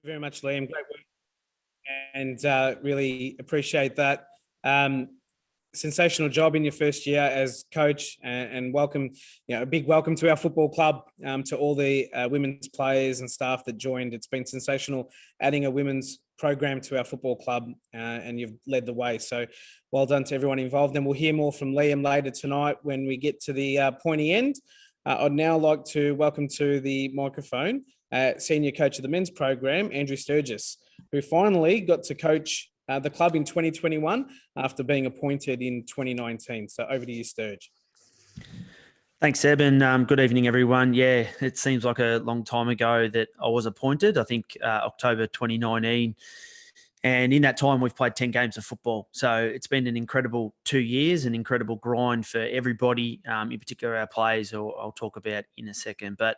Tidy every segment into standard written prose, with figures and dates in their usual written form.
very much, Liam. Great work, and really appreciate that. Sensational job in your first year as coach, and welcome, a big welcome to our football club, to all the women's players and staff that joined. It's been sensational adding a women's program to our football club, and you've led the way. So well done to everyone involved. And we'll hear more from Liam later tonight when we get to the pointy end. I'd now like to welcome to the microphone senior coach of the men's program, Andrew Sturgis, who finally got to coach the club in 2021 after being appointed in 2019. So over to you, Sturge. Thanks, Seb, and good evening, everyone. Yeah, it seems like a long time ago that I was appointed. I think October 2019. And in that time, we've played 10 games of football. So it's been an incredible 2 years, an incredible grind for everybody, in particular our players, who I'll talk about in a second. But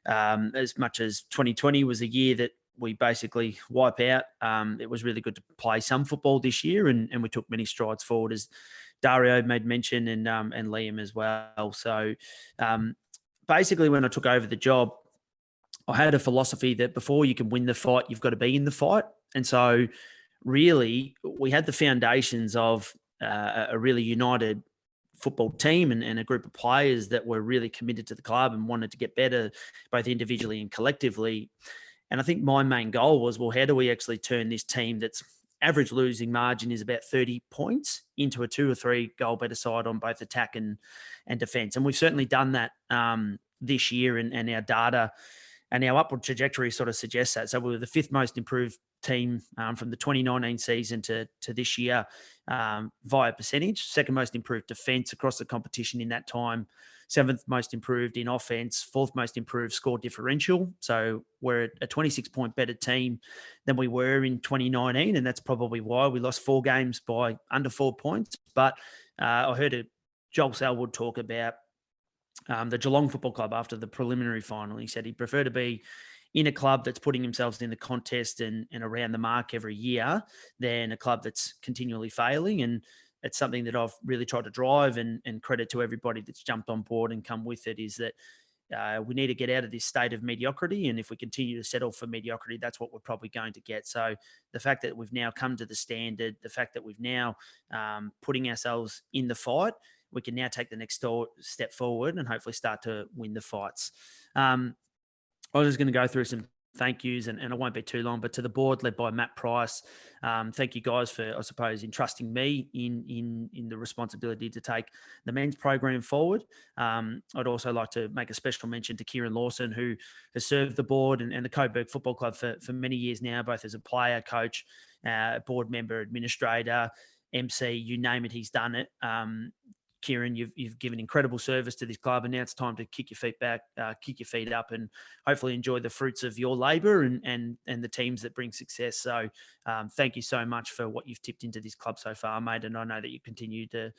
as much as 2020 was a year that we basically wipe out, it was really good to play some football this year, and we took many strides forward, as Dario made mention, and Liam as well. So basically, when I took over the job, I had a philosophy that before you can win the fight, you've got to be in the fight. And so really, we had the foundations of a really united football team and a group of players that were really committed to the club and wanted to get better, both individually and collectively. And I think my main goal was, well, how do we actually turn this team that's average losing margin is about 30 points into a 2 or 3 goal better side on both attack and defence? And we've certainly done that this year, and our data and our upward trajectory sort of suggests that. So we were the 5th most improved team from the 2019 season to this year via percentage, 2nd most improved defence across the competition in that time, 7th most improved in offence, 4th most improved score differential. So we're a 26-point better team than we were in 2019, and that's probably why we lost 4 games by under 4 points. But I heard Joel Selwood talk about the Geelong Football Club after the preliminary final. He said he'd prefer to be in a club that's putting themselves in the contest and around the mark every year than a club that's continually failing. And it's something that I've really tried to drive, and credit to everybody that's jumped on board and come with it, is that we need to get out of this state of mediocrity. And if we continue to settle for mediocrity, that's what we're probably going to get. So the fact that we've now come to the standard, the fact that we've now putting ourselves in the fight, we can now take the next step forward and hopefully start to win the fights. I was just going to go through some thank yous, and it won't be too long, but to the board led by Matt Price, thank you guys for, I suppose, entrusting me in the responsibility to take the men's program forward. I'd also like to make a special mention to Kieran Lawson, who has served the board and the Coburg Football Club for many years now, both as a player, coach, board member, administrator, MC, you name it, he's done it. Kieran, you've given incredible service to this club, and now it's time to kick your feet up, and hopefully enjoy the fruits of your labour and the teams that bring success. So thank you so much for what you've tipped into this club so far, mate, and I know that you continue to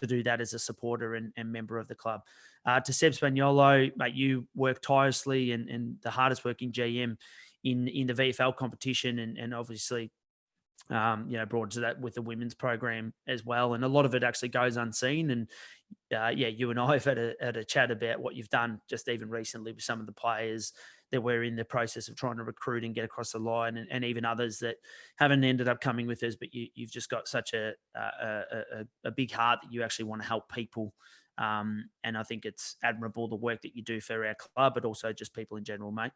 do that as a supporter and member of the club. To Seb Spagnuolo, mate, you work tirelessly and the hardest working GM in the VFL competition, and obviously brought to that with the women's program as well. And a lot of it actually goes unseen. And you and I have had a chat about what you've done just even recently with some of the players that we're in the process of trying to recruit and get across the line, and even others that haven't ended up coming with us. But you've just got such a big heart that you actually want to help people. And I think it's admirable the work that you do for our club, but also just people in general, mate.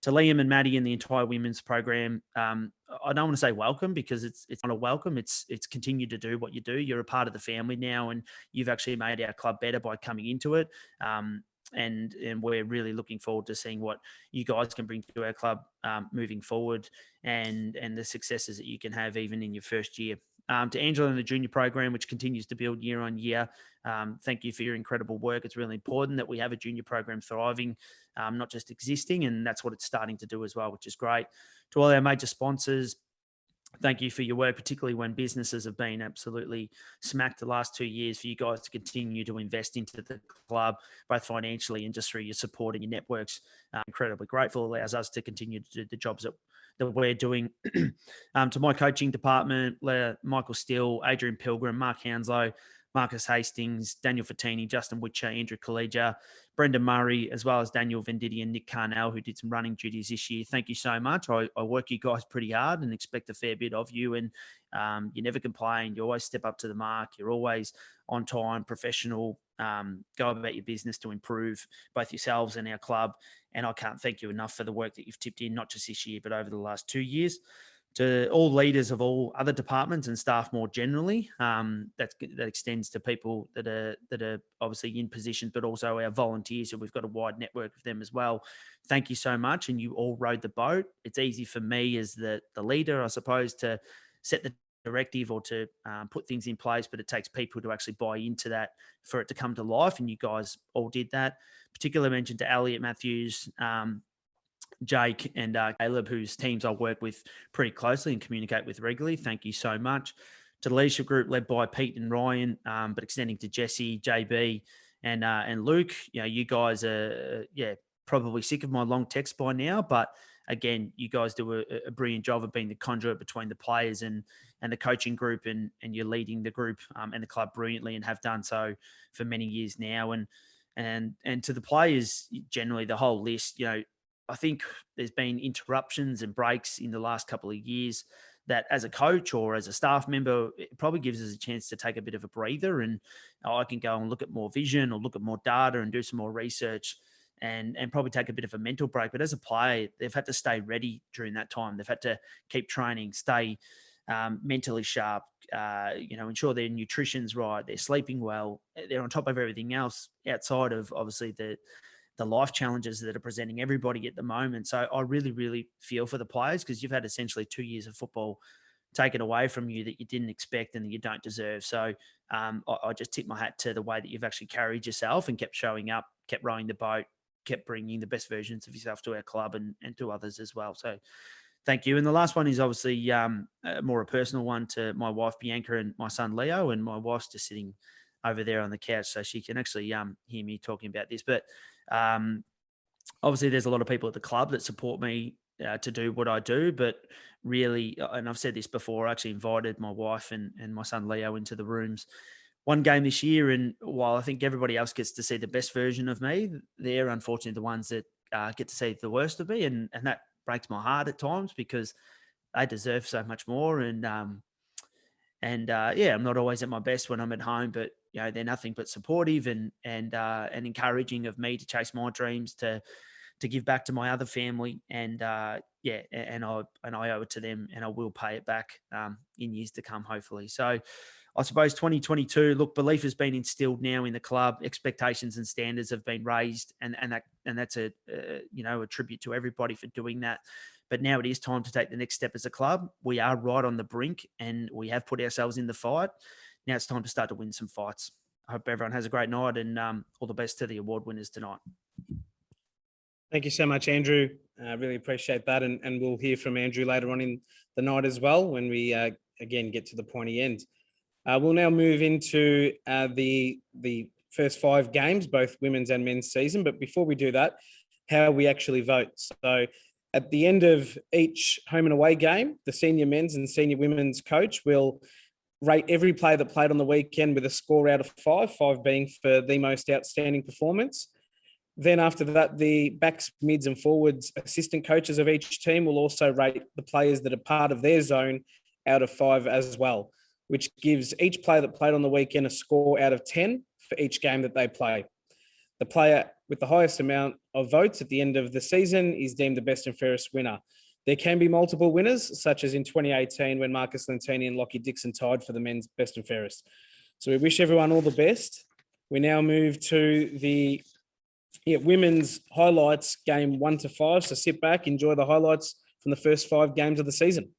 To Liam and Maddie and the entire women's program, I don't want to say welcome, because it's not a welcome. It's continue to do what you do. You're a part of the family now, and you've actually made our club better by coming into it. And we're really looking forward to seeing what you guys can bring to our club moving forward, and the successes that you can have even in your first year. To Angela and the junior program, which continues to build year on year, thank you for your incredible work. It's really important that we have a junior program thriving, not just existing, and that's what it's starting to do as well, which is great. To all our major sponsors, thank you for your work, particularly when businesses have been absolutely smacked the last 2 years, for you guys to continue to invest into the club, both financially and just through your support and your networks. Incredibly grateful. Allows us to continue to do the jobs that we're doing. To my coaching department, Michael Steele, Adrian Pilgrim, Mark Hounslow, Marcus Hastings, Daniel Fattini, Justin Witcher, Andrew Collegia, Brendan Murray, as well as Daniel Venditti and Nick Carnell, who did some running duties this year. Thank you so much. I work you guys pretty hard and expect a fair bit of you. And you never complain. You always step up to the mark. You're always on time, professional, go about your business to improve both yourselves and our club. And I can't thank you enough for the work that you've tipped in, not just this year, but over the last 2 years. To all leaders of all other departments and staff more generally, that extends to people that are obviously in positions, but also our volunteers, and we've got a wide network of them as well. Thank you so much, and you all rode the boat. It's easy for me as the leader, I suppose, to set the directive or to put things in place, but it takes people to actually buy into that for it to come to life, and you guys all did that. Particular mention to Elliot Matthews, Jake and Caleb, whose teams I work with pretty closely and communicate with regularly. Thank you so much. To the leadership group led by Pete and Ryan, but extending to Jesse, JB, and Luke. You guys are probably sick of my long text by now, but again, you guys do a brilliant job of being the conduit between the players and the coaching group, and you're leading the group and the club brilliantly, and have done so for many years now. And to the players, generally the whole list, I think there's been interruptions and breaks in the last couple of years that as a coach or as a staff member, it probably gives us a chance to take a bit of a breather, and I can go and look at more vision or look at more data and do some more research and probably take a bit of a mental break. But as a player, they've had to stay ready during that time. They've had to keep training, stay mentally sharp, ensure their nutrition's right, they're sleeping well, they're on top of everything else outside of obviously the life challenges that are presenting everybody at the moment. So I really, really feel for the players, because you've had essentially 2 years of football taken away from you that you didn't expect and that you don't deserve. So I just tip my hat to the way that you've actually carried yourself and kept showing up, kept rowing the boat, kept bringing the best versions of yourself to our club and to others as well. So thank you. And the last one is obviously more a personal one to my wife, Bianca, and my son, Leo. And my wife's just sitting over there on the couch, so she can actually hear me talking about this. But obviously there's a lot of people at the club that support me to do what I do, but really, and I've said this before, I actually invited my wife and my son Leo into the rooms one game this year. And while I think everybody else gets to see the best version of me, they're unfortunately the ones that get to see the worst of me. And that breaks my heart at times, because they deserve so much more. And I'm not always at my best when I'm at home, but they're nothing but supportive and encouraging of me to chase my dreams, to give back to my other family, and I owe it to them, and I will pay it back in years to come, hopefully. So I suppose 2022, look, belief has been instilled now in the club, expectations and standards have been raised, and that's a tribute to everybody for doing that. But now it is time to take the next step as a club. We are right on the brink, and we have put ourselves in the fight. Now it's time to start to win some fights. I hope everyone has a great night, and all the best to the award winners tonight. Thank you so much, Andrew. I really appreciate that. And we'll hear from Andrew later on in the night as well, when we, again, get to the pointy end. We'll now move into the first 5 games, both women's and men's season. But before we do that, how we actually vote. So at the end of each home and away game, the senior men's and senior women's coach will rate every player that played on the weekend with a score out of 5, 5 being for the most outstanding performance. Then after that, the backs, mids and forwards assistant coaches of each team will also rate the players that are part of their zone out of 5 as well, which gives each player that played on the weekend a score out of 10 for each game that they play. The player with the highest amount of votes at the end of the season is deemed the best and fairest winner. There can be multiple winners, such as in 2018 when Marcus Lentini and Lockie Dixon tied for the men's best and fairest. So we wish everyone all the best. We now move to the women's highlights, game 1 to 5. So sit back, enjoy the highlights from the first 5 games of the season.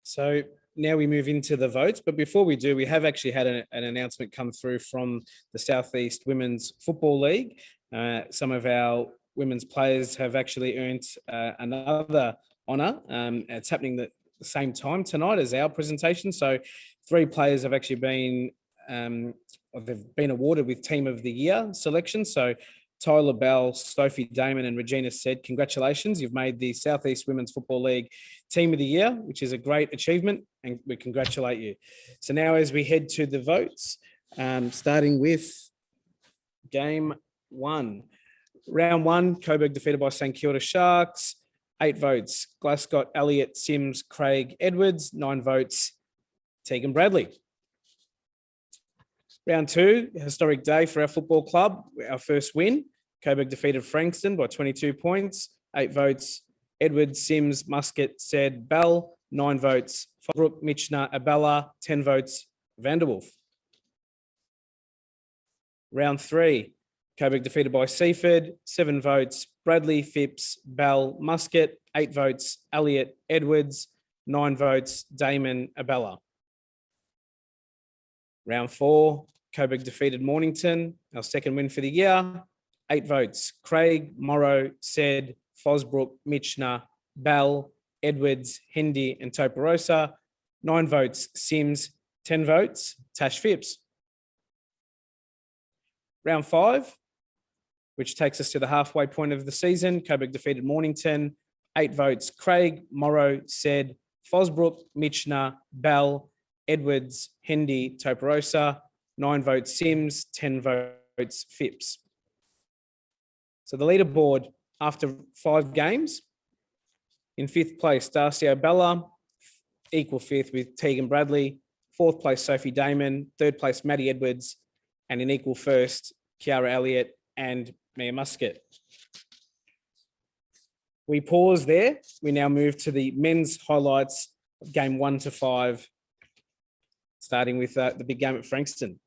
So now we move into the votes, but before we do, we have actually had an announcement come through from the Southeast Women's Football League. Some of our women's players have actually earned another honour. It's happening the same time tonight as our presentation. So 3 players have actually been they've been awarded with Team of the Year selection. So Tyler Bell, Sophie Damon, and Regina said, congratulations, you've made the Southeast Women's Football League Team of the Year, which is a great achievement, and we congratulate you. So now as we head to the votes, starting with game 1. Round 1, Coburg defeated by St Kilda Sharks. 8 votes, Glasgow, Elliott, Sims, Craig, Edwards. 9 votes, Tegan Bradley. Round 2, historic day for our football club. Our first win. Coburg defeated Frankston by 22 points. 8 votes, Edwards, Sims, Muscat, Said, Bell. 9 votes, Fosbrook, Michener, Abella. 10 votes, Vanderwolf. Round 3, Coburg defeated by Seaford. 7 votes, Bradley, Phipps, Bell, Muscat. 8 votes, Elliott, Edwards. 9 votes, Damon, Abella. Round 4, Coburg defeated Mornington, our second win for the year. 8 votes, Craig, Morrow, Said, Fosbrook, Michener, Bell, Edwards, Hendy, and Toparosa. 9 votes, Sims. 10 votes, Tash Phipps. Round 5, which takes us to the halfway point of the season. Coburg defeated Mornington. 8 votes, Craig, Morrow, Said, Fosbrook, Michener, Bell, Edwards, Hendy, Toparosa. 9 votes, Sims. 10 votes, Phipps. So the leaderboard after 5 games, in 5th place, Darcy O'Bella, equal 5th with Tegan Bradley. 4th place, Sophie Damon. 3rd place, Maddie Edwards. And in equal 1st, Kiara Elliott and Mia Muscat. We pause there. We now move to the men's highlights of game 1 to 5, starting with the big game at Frankston.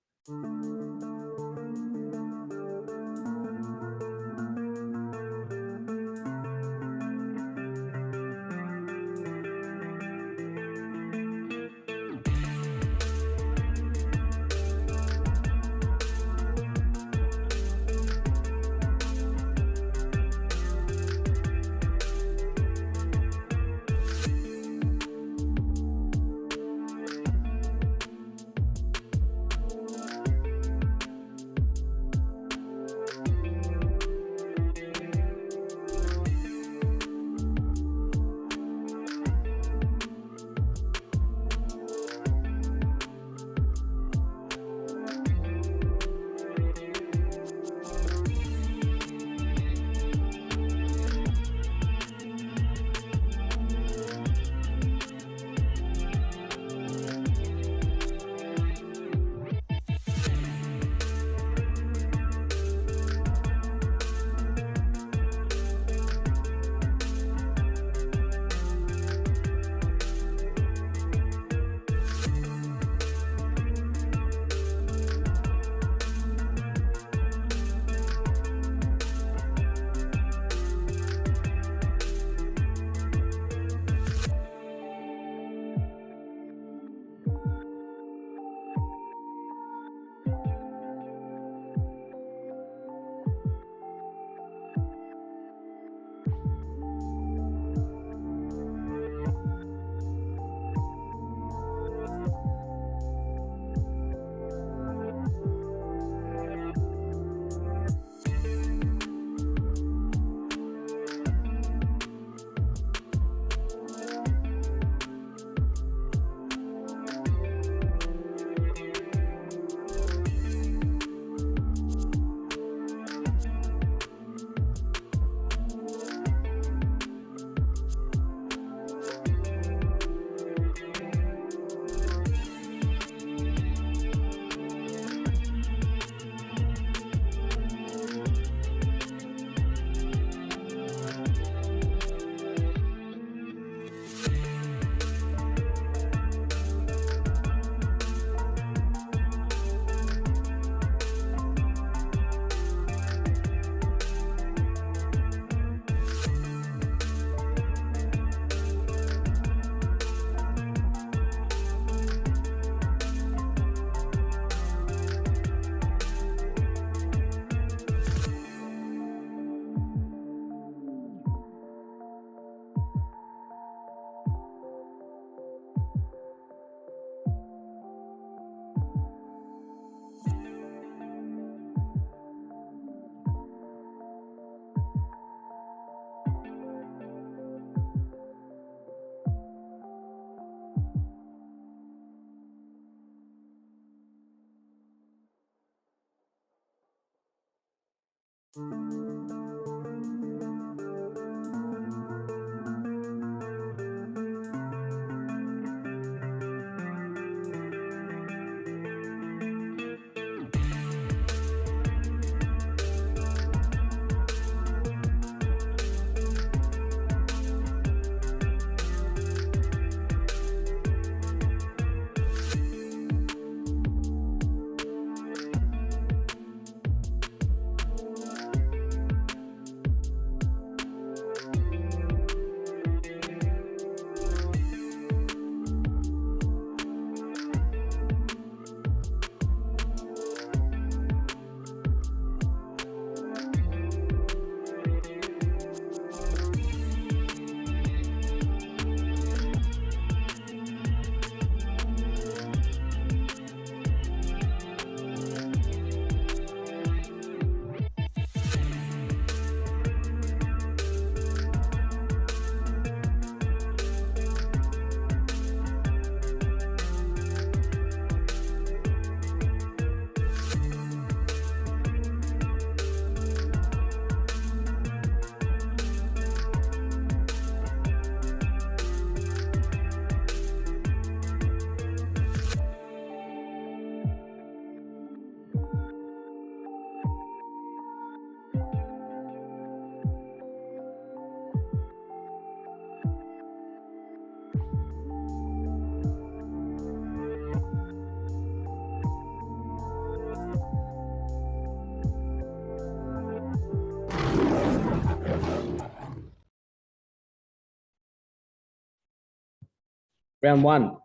Round 1.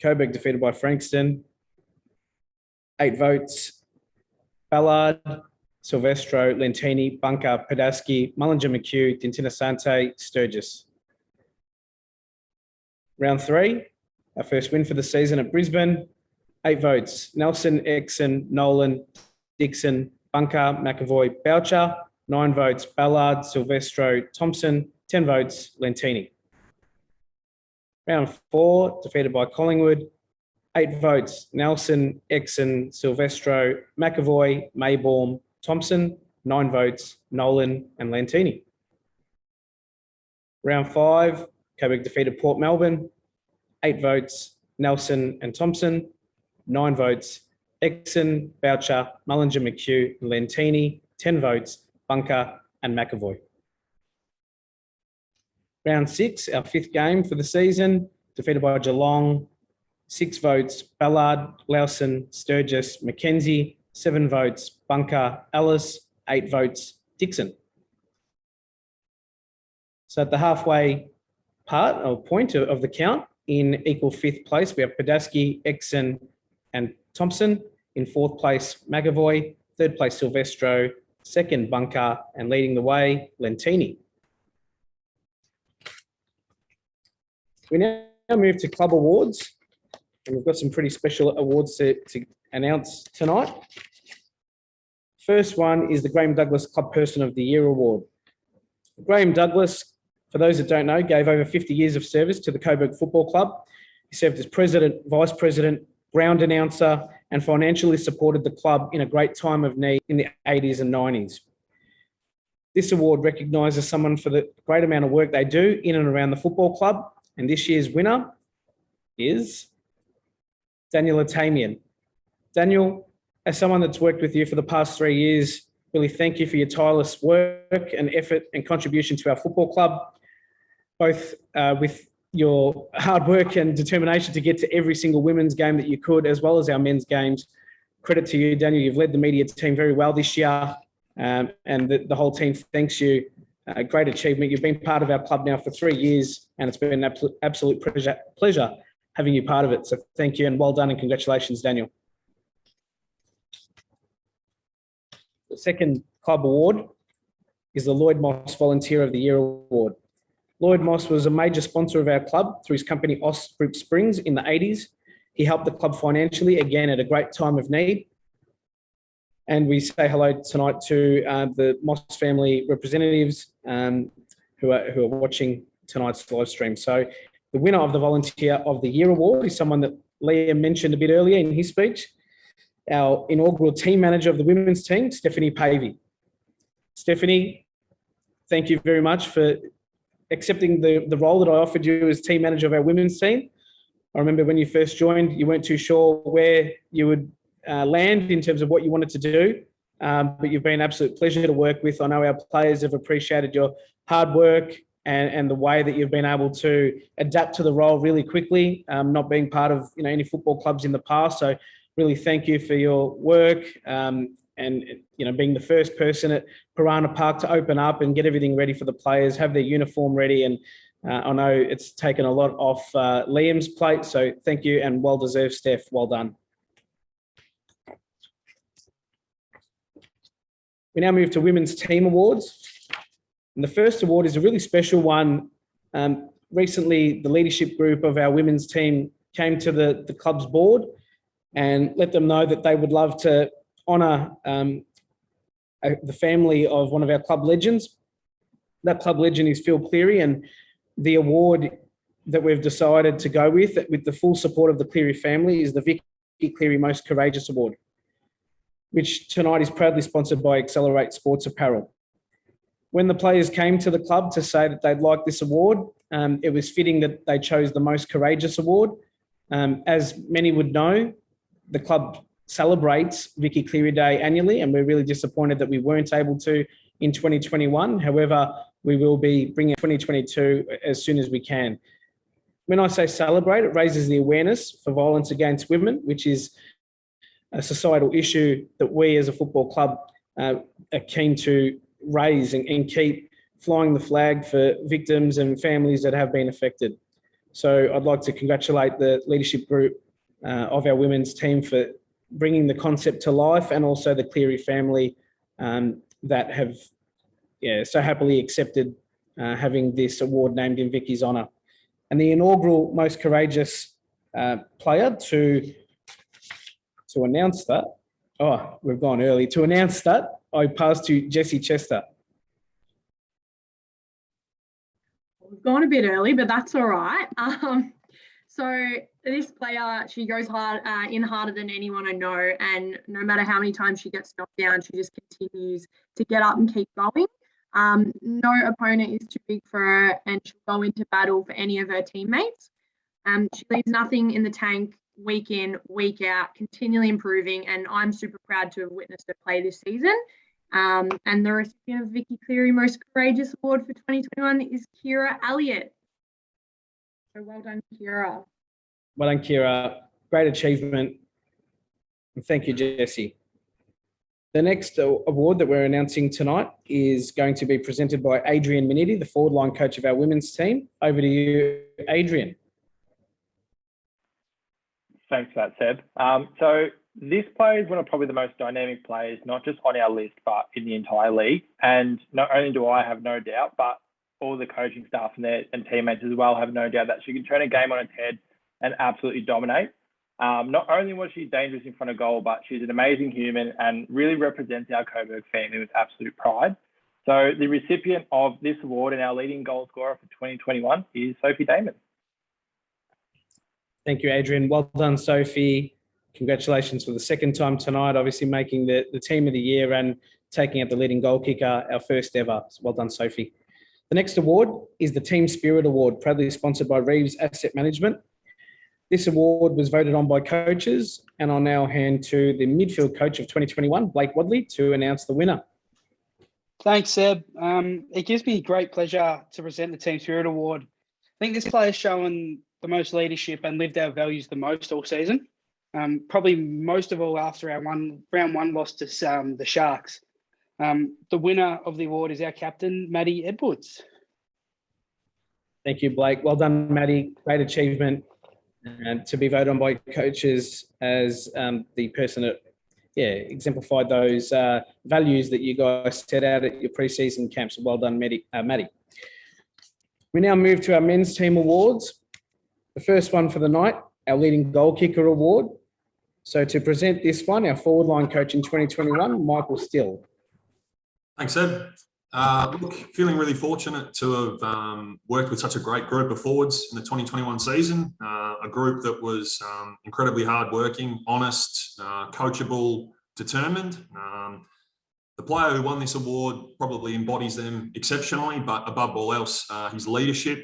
Coburg defeated by Frankston. 8 votes. Ballard, Silvestro, Lentini, Bunker, Padaski, Mullinger, McHugh, Dintinasante, Sturgis. Round 3. Our first win for the season at Brisbane. 8 votes. Nelson, Exon, Nolan, Dixon, Bunker, McAvoy, Boucher. 9 votes. Ballard, Silvestro, Thompson. 10 votes. Lentini. Round 4, defeated by Collingwood. 8 votes. Nelson, Exon, Silvestro, McAvoy, Maybaum, Thompson. 9 votes. Nolan and Lentini. Round 5, Coburg defeated Port Melbourne. 8 votes. Nelson and Thompson. 9 votes. Exon, Boucher, Mullinger, McHugh, Lentini. 10 votes. Bunker and McAvoy. Round 6, our 5th game for the season, defeated by Geelong. 6 votes. Ballard, Lawson, Sturgis, McKenzie. 7 votes. Bunker, Ellis. 8 votes. Dixon. So at the halfway part or point of the count, in equal 5th place, we have Padaski, Exon and Thompson. In 4th place, McAvoy. 3rd place, Silvestro. 2nd, Bunker. And leading the way, Lentini. We now move to club awards, and we've got some pretty special awards to announce tonight. First one is the Graham Douglas Club Person of the Year Award. Graham Douglas, for those that don't know, gave over 50 years of service to the Coburg Football Club. He served as president, vice president, ground announcer, and financially supported the club in a great time of need in the 80s and 90s. This award recognises someone for the great amount of work they do in and around the football club. And this year's winner is Daniel Atamian. Daniel, as someone that's worked with you for the past 3 years, really thank you for your tireless work and effort and contribution to our football club, both with your hard work and determination to get to every single women's game that you could, as well as our men's games. Credit to you, Daniel. You've led the media team very well this year, and the whole team thanks you. A great achievement. You've been part of our club now for 3 years, and it's been an absolute pleasure having you part of it. So thank you, and well done, and congratulations, Daniel. The second club award is the Lloyd Moss Volunteer of the Year Award. Lloyd Moss was a major sponsor of our club through his company Aus Group Springs in the 80s. He helped the club financially, again, at a great time of need. And we say hello tonight to the Moss family representatives who are watching tonight's live stream. So the winner of the Volunteer of the Year Award is someone that Liam mentioned a bit earlier in his speech. our inaugural team manager of the women's team, Stephanie Pavey. Stephanie, thank you very much for accepting the role that I offered you as team manager of our women's team. I remember when you first joined, you weren't too sure where you would land in terms of what you wanted to do, but you've been an absolute pleasure to work with. I know our players have appreciated your hard work and the way that you've been able to adapt to the role really quickly, not being part of any football clubs in the past. So really thank you for your work and being the first person at Piranha Park to open up and get everything ready for the players, have their uniform ready. And I know it's taken a lot off Liam's plate. So thank you and well deserved, Steph. Well done. We now move to Women's Team Awards. And the first award is a really special one. Recently, the leadership group of our women's team came to the club's board and let them know that they would love to honour the family of one of our club legends. That club legend is Phil Cleary, and the award that we've decided to go with the full support of the Cleary family, is the Vicky Cleary Most Courageous Award, which tonight is proudly sponsored by Accelerate Sports Apparel. When the players came to the club to say that they'd like this award, it was fitting that they chose the Most Courageous Award. As many would know, the club celebrates Vicky Cleary Day annually, and we're really disappointed that we weren't able to in 2021. However, we will be bringing 2022 as soon as we can. When I say celebrate, it raises the awareness for violence against women, which is a societal issue that we as a football club are keen to raise and keep flying the flag for victims and families that have been affected. So I'd like to congratulate the leadership group of our women's team for bringing the concept to life, and also the Cleary family that have so happily accepted having this award named in Vicky's honour. And the inaugural Most Courageous player to announce that, we've gone early, to announce that, I pass to Jessie Chester. We've gone a bit early, but that's all right. So this player, she goes hard, in harder than anyone I know, and no matter how many times she gets knocked down, she just continues to get up and keep going. No opponent is too big for her, and she'll go into battle for any of her teammates. She leaves nothing in the tank, week in, week out, continually improving, and I'm super proud to have witnessed her play this season. And the recipient of Vicky Cleary Most Courageous Award for 2021 is Kira Elliott. So well done, Kira. Well done, Kira. Great achievement. And thank you, Jessie. The next award that we're announcing tonight is going to be presented by Adrian Minetti, the forward line coach of our women's team. Over to you, Adrian. Thanks for that, Seb. So this player is one of probably the most dynamic players, not just on our list, but in the entire league. And not only do I have no doubt, but all the coaching staff and teammates as well have no doubt that she can turn a game on its head and absolutely dominate. Not only was she dangerous in front of goal, but she's an amazing human and really represents our Coburg family with absolute pride. So the recipient of this award and our leading goal scorer for 2021 is Sophie Damon. Thank you, Adrian. Well done, Sophie. Congratulations for the second time tonight, obviously making the team of the year and taking out the leading goal kicker, our first ever. So well done, Sophie. The next award is the Team Spirit Award, proudly sponsored by Reeves Asset Management. This award was voted on by coaches, and I'll now hand to the midfield coach of 2021, Blake Wadley, to announce the winner. Thanks, Seb. It gives me great pleasure to present the Team Spirit Award. I think this player's shown the most leadership and lived our values the most all season. Probably most of all after our round one loss to the Sharks. The winner of the award is our captain, Maddie Edwards. Thank you, Blake. Well done, Maddie. Great achievement. And to be voted on by coaches as the person that exemplified those values that you guys set out at your pre-season camps. Well done, Maddie. We now move to our men's team awards. The first one for the night, our leading goal kicker award. So to present this one, our forward line coach in 2021, Michael Still. Thanks, Ed. Look, feeling really fortunate to have worked with such a great group of forwards in the 2021 season. A group that was incredibly hardworking, honest, coachable, determined. The player who won this award probably embodies them exceptionally, but above all else, his leadership,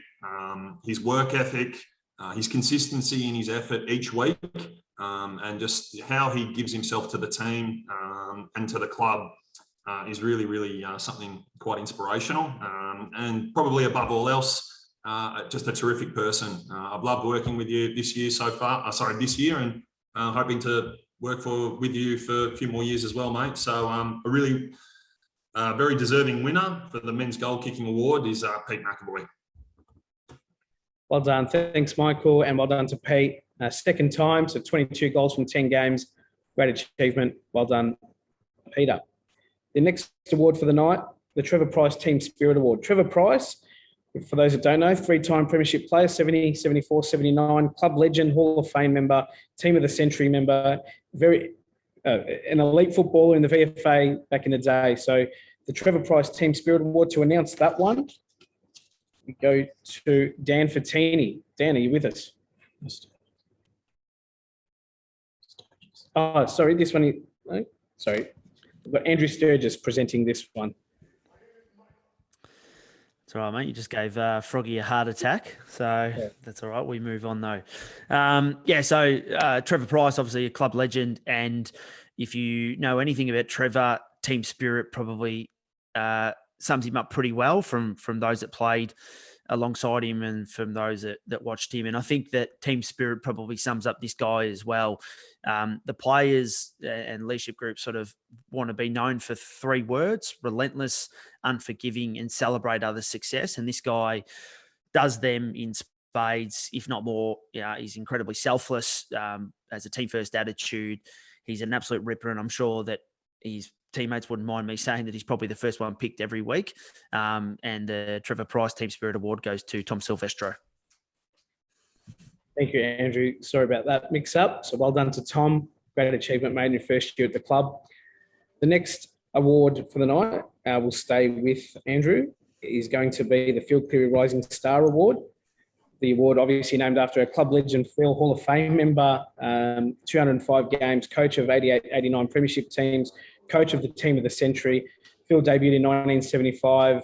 his work ethic, his consistency in his effort each week, and just how he gives himself to the team and to the club is really something quite inspirational. And probably above all else, just a terrific person. I've loved working with you this year so far, this year, and hoping to work with you for a few more years as well, mate. So a really very deserving winner for the men's goal kicking award is Pete McAvoy. Well done. Thanks, Michael, and well done to Pete. Second time, so 22 goals from 10 games. Great achievement. Well done, Peter. The next award for the night, the Trevor Price Team Spirit Award. Trevor Price, for those that don't know, 3-time premiership player, 70, 74, 79, club legend, Hall of Fame member, Team of the Century member, an elite footballer in the VFA back in the day. So the Trevor Price Team Spirit Award, to announce that one, we go to Dan Fattini. Dan, are you with us? Oh, sorry, this one. Sorry. We've got Andrew Sturgis presenting this one. It's all right, mate. You just gave Froggy a heart attack. So yeah. That's all right. We move on, though. So Trevor Price, obviously a club legend. And if you know anything about Trevor, team spirit probably sums him up pretty well from those that played alongside him and from those that watched him. And I think that team spirit probably sums up this guy as well. The players and leadership groups sort of want to be known for 3 words: relentless, unforgiving, and celebrate others' success. And this guy does them in spades, if not more. He's incredibly selfless, has a team first attitude. He's an absolute ripper. And I'm sure that his teammates wouldn't mind me saying that he's probably the first one picked every week. And the Trevor Price Team Spirit Award goes to Tom Silvestro. Thank you, Andrew. Sorry about that mix-up. So well done to Tom. Great achievement made in your first year at the club. The next award for the night will stay with Andrew. Is going to be the Phil Cleary Rising Star Award. The award obviously named after a club legend, Phil, Hall of Fame member, 205 games, coach of 88, 89 premiership teams, coach of the Team of the Century. Phil debuted in 1975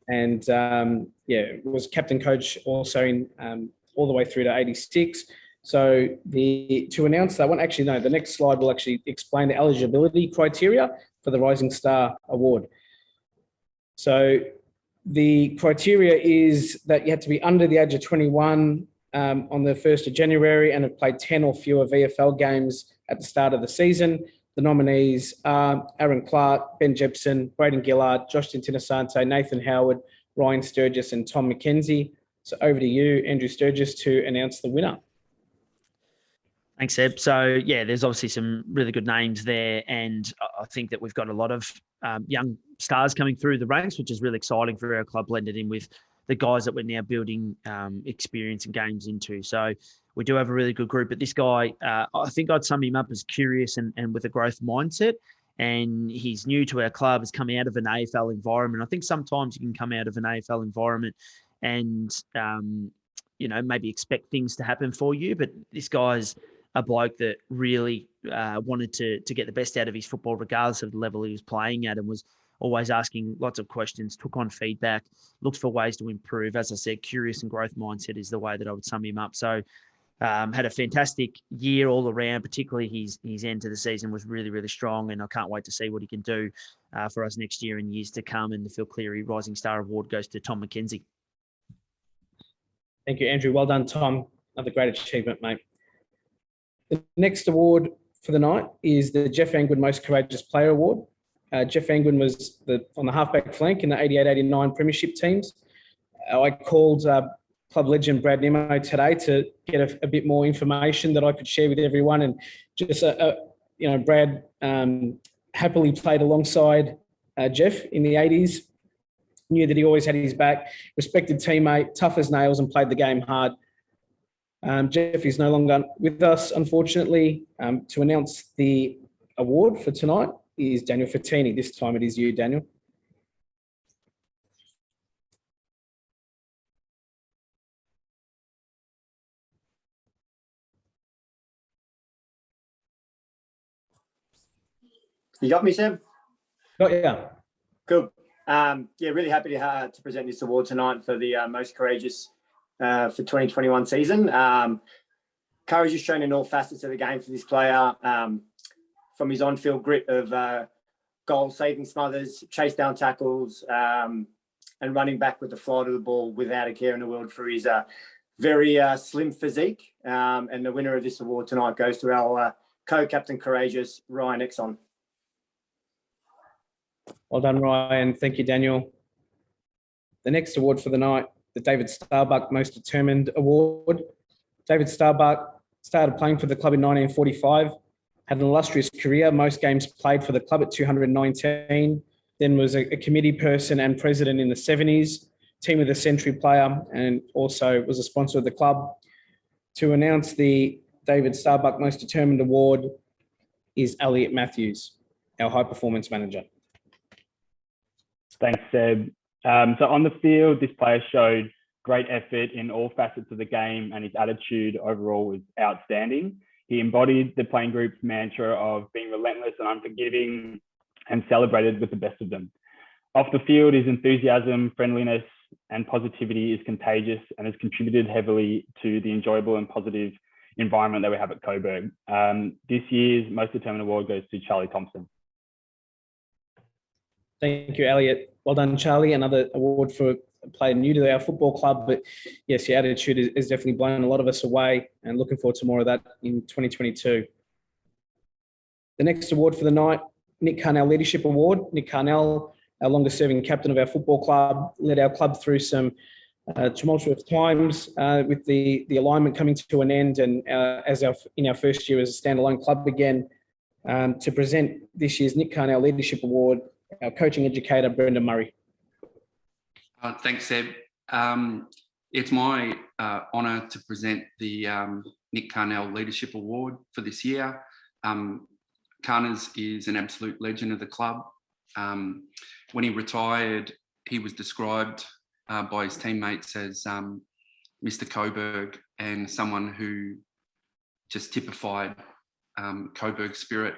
and was captain coach also in all the way through to 86. So to announce that one, actually, no, the next slide will actually explain the eligibility criteria for the Rising Star Award. So the criteria is that you have to be under the age of 21 on the 1st of January and have played 10 or fewer VFL games at the start of the season. The nominees are Aaron Clark, Ben Jepson, Braden Gillard, Josh Tintinasante, Nathan Howard, Ryan Sturgis, and Tom McKenzie. So over to you, Andrew Sturgis, to announce the winner. Thanks, Seb. So, there's obviously some really good names there. And I think that we've got a lot of young stars coming through the ranks, which is really exciting for our club, blended in with the guys that we're now building experience and games into. So we do have a really good group. But this guy, I think I'd sum him up as curious and with a growth mindset. And he's new to our club, has come out of an AFL environment. I think sometimes you can come out of an AFL environment and, maybe expect things to happen for you. But this guy's a bloke that really wanted to get the best out of his football, regardless of the level he was playing at, and was always asking lots of questions, took on feedback, looked for ways to improve. As I said, curious and growth mindset is the way that I would sum him up. So had a fantastic year all around, particularly his end to the season was really, really strong. And I can't wait to see what he can do for us next year and years to come. And the Phil Cleary Rising Star Award goes to Tom McKenzie. Thank you, Andrew. Well done, Tom. Another great achievement, mate. The next award for the night is the Jeff Angwin Most Courageous Player Award. Jeff Angwin was on the halfback flank in the 88-89 premiership teams. I called club legend Brad Nimmo today to get a bit more information that I could share with everyone. And just, Brad happily played alongside Jeff in the 80s, knew that he always had his back, respected teammate, tough as nails, and played the game hard. Jeff is no longer with us, unfortunately. To announce the award for tonight is Daniel Fattini. This time it is you, Daniel. You got me, Seb? Got ya. Cool. Really happy to present this award tonight for the most courageous for 2021 season. Courage is shown in all facets of the game for this player, from his on-field grit of goal-saving smothers, chase down tackles, and running back with the flight of the ball without a care in the world for his very slim physique. And the winner of this award tonight goes to our co-captain courageous, Ryan Exon. Well done, Ryan. Thank you, Daniel. The next award for the night, the David Starbuck Most Determined Award. David Starbuck started playing for the club in 1945, had an illustrious career, most games played for the club at 219, then was a committee person and president in the 70s, team of the century player, and also was a sponsor of the club. To announce the David Starbuck Most Determined Award is Elliot Matthews, our high performance manager. Thanks, Seb. So on the field, this player showed great effort in all facets of the game, and his attitude overall was outstanding. He embodied the playing group's mantra of being relentless and unforgiving, and celebrated with the best of them. Off the field, his enthusiasm, friendliness, and positivity is contagious and has contributed heavily to the enjoyable and positive environment that we have at Coburg. This year's Most Determined Award goes to Charlie Thompson. Thank you, Elliot. Well done, Charlie. Another award for a player new to our football club. But yes, your attitude is definitely blown a lot of us away, and looking forward to more of that in 2022. The next award for the night, Nick Carnell Leadership Award. Nick Carnell, our longest serving captain of our football club, led our club through some tumultuous times with the alignment coming to an end, and in our first year as a standalone club again. To present this year's Nick Carnell Leadership Award, our coaching educator, Brendan Murray. Thanks, Seb. It's my honour to present the Nick Carnell Leadership Award for this year. Carners is an absolute legend of the club. When he retired, he was described by his teammates as Mr. Coburg, and someone who just typified Coburg spirit.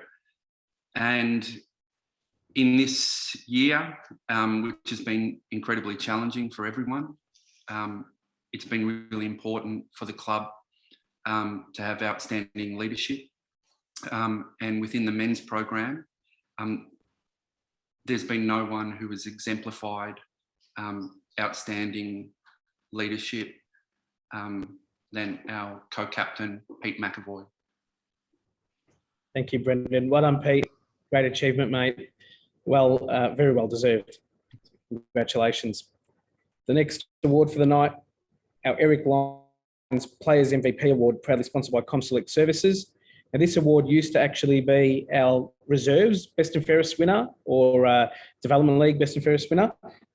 And in this year, which has been incredibly challenging for everyone, it's been really important for the club to have outstanding leadership. And within the men's program, there's been no one who has exemplified outstanding leadership than our co-captain, Pete McAvoy. Thank you, Brendan. Well done, Pete. Great achievement, mate. Well, very well deserved. Congratulations. The next award for the night, our Eric Lyons Players MVP Award, proudly sponsored by ComSelect Services. Now, this award used to actually be our reserves Best and Fairest winner, or Development League Best and Fairest winner.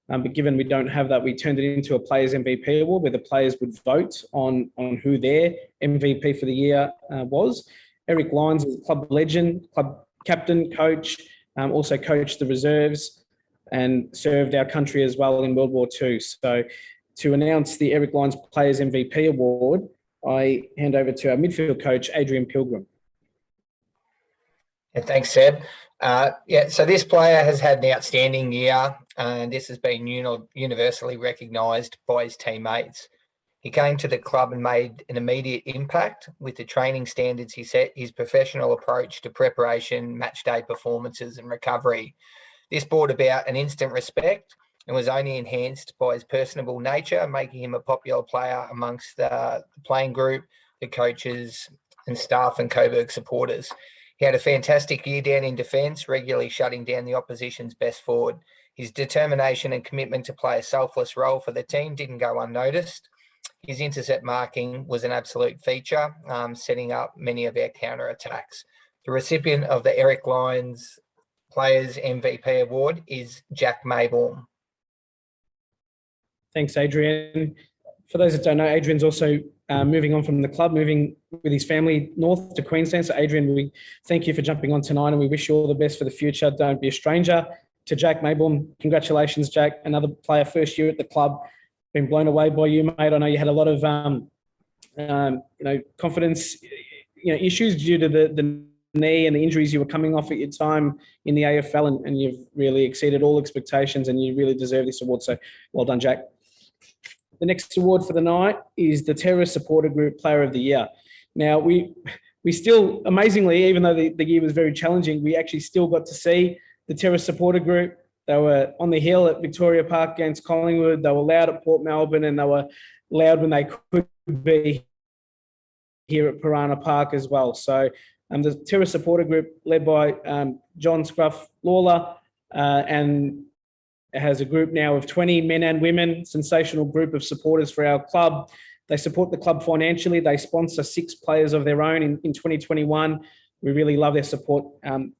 But given we don't have that, we turned it into a Players MVP Award where the players would vote on who their MVP for the year was. Eric Lyons is a club legend, club captain, coach, also coached the reserves and served our country as well in World War II. So to announce the Eric Lyons Players MVP Award, I hand over to our midfield coach, Adrian Pilgrim. Yeah, thanks, Seb. So this player has had an outstanding year, and this has been universally recognised by his teammates. He came to the club and made an immediate impact with the training standards he set, his professional approach to preparation, match day performances and recovery. This brought about an instant respect and was only enhanced by his personable nature, making him a popular player amongst the playing group, the coaches and staff and Coburg supporters. He had a fantastic year down in defence, regularly shutting down the opposition's best forward. His determination and commitment to play a selfless role for the team didn't go unnoticed. His intercept marking was an absolute feature, setting up many of our counter-attacks. The recipient of the Eric Lyons Players MVP Award is Jack Mayborn. Thanks, Adrian. For those that don't know, Adrian's also moving on from the club, moving with his family north to Queensland. So, Adrian, we thank you for jumping on tonight, and we wish you all the best for the future. Don't be a stranger to Jack Mayborn. Congratulations, Jack. Another player, first year at the club. Been blown away by you, mate. I know you had a lot of, confidence, issues due to the knee and the injuries you were coming off at your time in the AFL, and you've really exceeded all expectations, and you really deserve this award. So well done, Jack. The next award for the night is the Terror Supporter Group Player of the Year. Now, we still, amazingly, even though the year was very challenging, we actually still got to see the Terror Supporter Group. They were on the hill at Victoria Park against Collingwood. They were loud at Port Melbourne, and they were loud when they could be here at Piranha Park as well. So the Terror Supporter Group, led by John Scruff Lawler, and it has a group now of 20 men and women, sensational group of supporters for our club. They support the club financially. They sponsor 6 players of their own in 2021. We really love their support.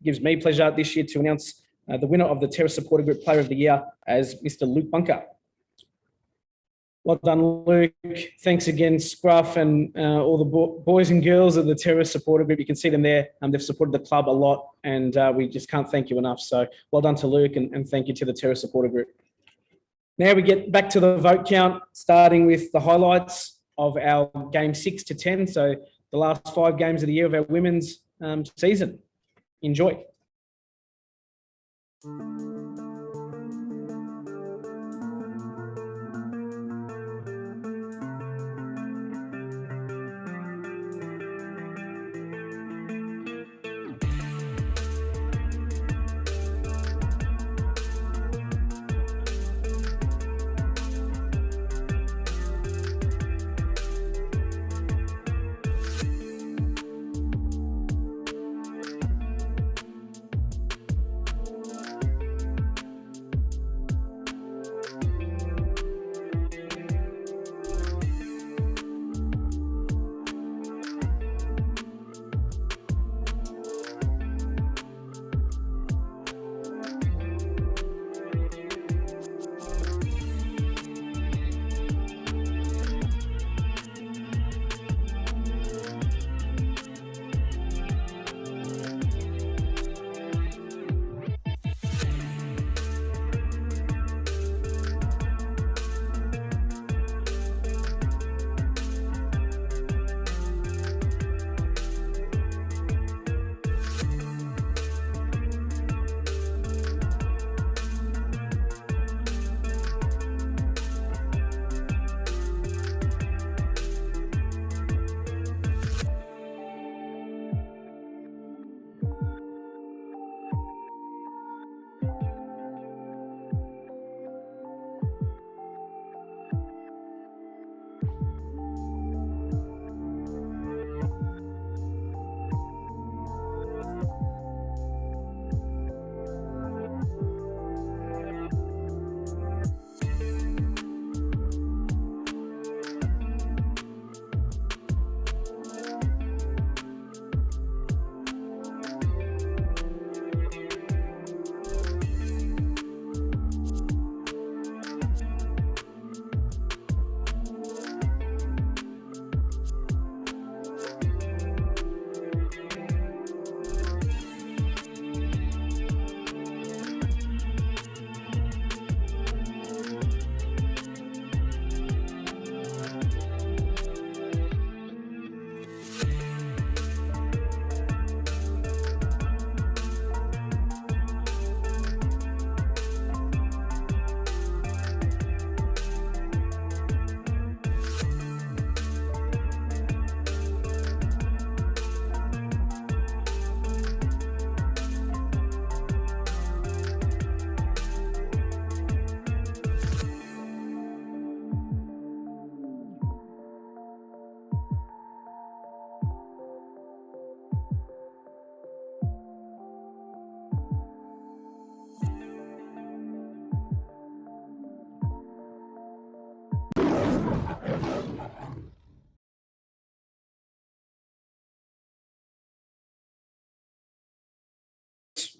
Gives me pleasure this year to announce the winner of the Terror Supporter Group Player of the Year as Mr. Luke Bunker. Well done, Luke. Thanks again, Scruff, and all the boys and girls of the Terror Supporter Group. You can see them there. They've supported the club a lot, and we just can't thank you enough. So well done to Luke, and thank you to the Terror Supporter Group. Now we get back to the vote count, starting with the highlights of our game 6 to 10. So the last 5 games of the year of our women's season. Enjoy.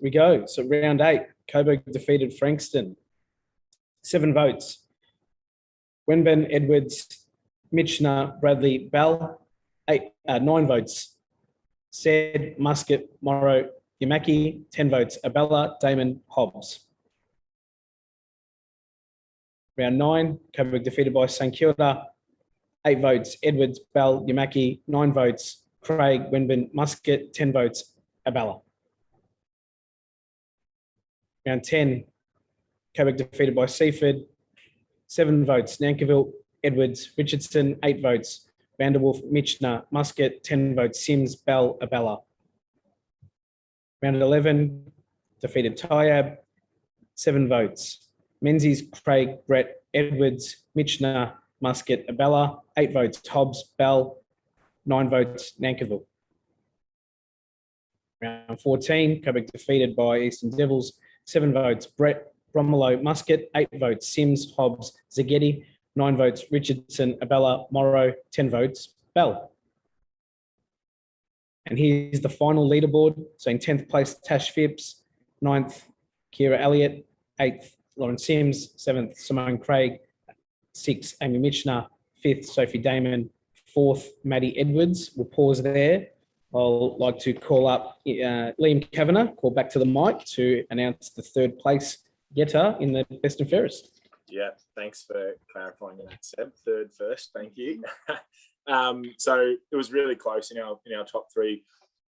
We go. So round 8, Coburg defeated Frankston. 7 votes. Wenben, Edwards, Mitchner, Bradley, Bell. 9 votes. Said, Muscat, Morrow, Yamaki. 10 votes. Abella, Damon, Hobbs. Round 9, Coburg defeated by St Kilda. 8 votes. Edwards, Bell, Yamaki. 9 votes. Craig, Wenben, Muscat. 10 votes. Abella. Round 10, Coburg defeated by Seaford. 7 votes, Nankerville, Edwards, Richardson, 8 votes, Vanderwolf, Michener, Muscat, 10 votes, Sims, Bell, Abella. Round 11, defeated Tyab, 7 votes, Menzies, Craig, Brett, Edwards, Michener, Muscat, Abella, 8 votes, Hobbs, Bell, 9 votes, Nankerville. Round 14, Coburg defeated by Eastern Devils, 7 votes, Brett, Bromelo, Muscat, 8 votes, Sims, Hobbs, Zagetti, 9 votes, Richardson, Abella, Morrow, 10 votes, Bell. And here's the final leaderboard. So in 10th place, Tash Phipps, 9th, Kira Elliott, 8th, Lauren Sims, 7th, Simone Craig, 6th, Amy Michener, 5th, Sophie Damon, 4th, Maddie Edwards. We'll pause there. I'll like to call up Liam Kavanagh, call back to the mic to announce the 3rd place getter in the best and fairest. Yeah, thanks for clarifying that, Seb. 3rd first, thank you. So it was really close in our top 3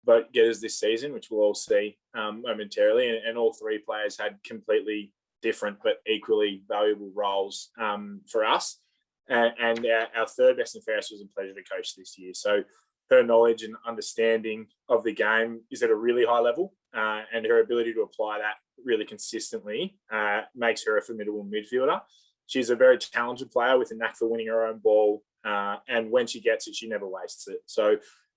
vote getters this season, which we'll all see momentarily. And all 3 players had completely different but equally valuable roles for us. And our 3rd best and fairest was a pleasure to coach this year. So her knowledge and understanding of the game is at a really high level, and her ability to apply that really consistently makes her a formidable midfielder. She's a very talented player with a knack for winning her own ball, and when she gets it, she never wastes it. So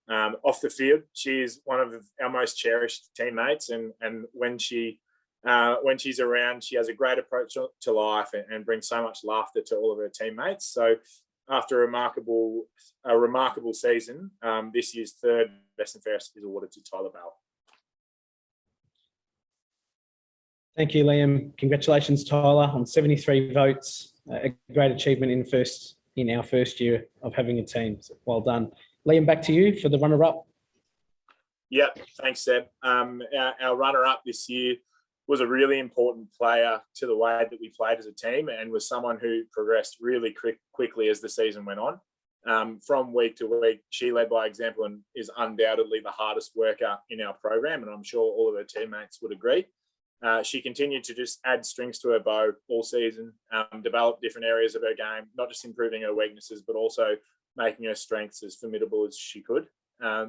off the field, she is one of our most cherished teammates, and when she's around, she has a great approach to life and brings so much laughter to all of her teammates. So after a remarkable season, this year's 3rd best and fairest is awarded to Tyler Bell. Thank you, Liam. Congratulations, Tyler, on 73 votes. A great achievement in our first year of having a team. So well done. Liam, back to you for the runner-up. Yeah, thanks, Seb. Our runner-up this year was a really important player to the way that we played as a team, and was someone who progressed really quickly as the season went on. From week to week, she led by example and is undoubtedly the hardest worker in our program, and I'm sure all of her teammates would agree. She continued to just add strings to her bow all season, develop different areas of her game, not just improving her weaknesses, but also making her strengths as formidable as she could.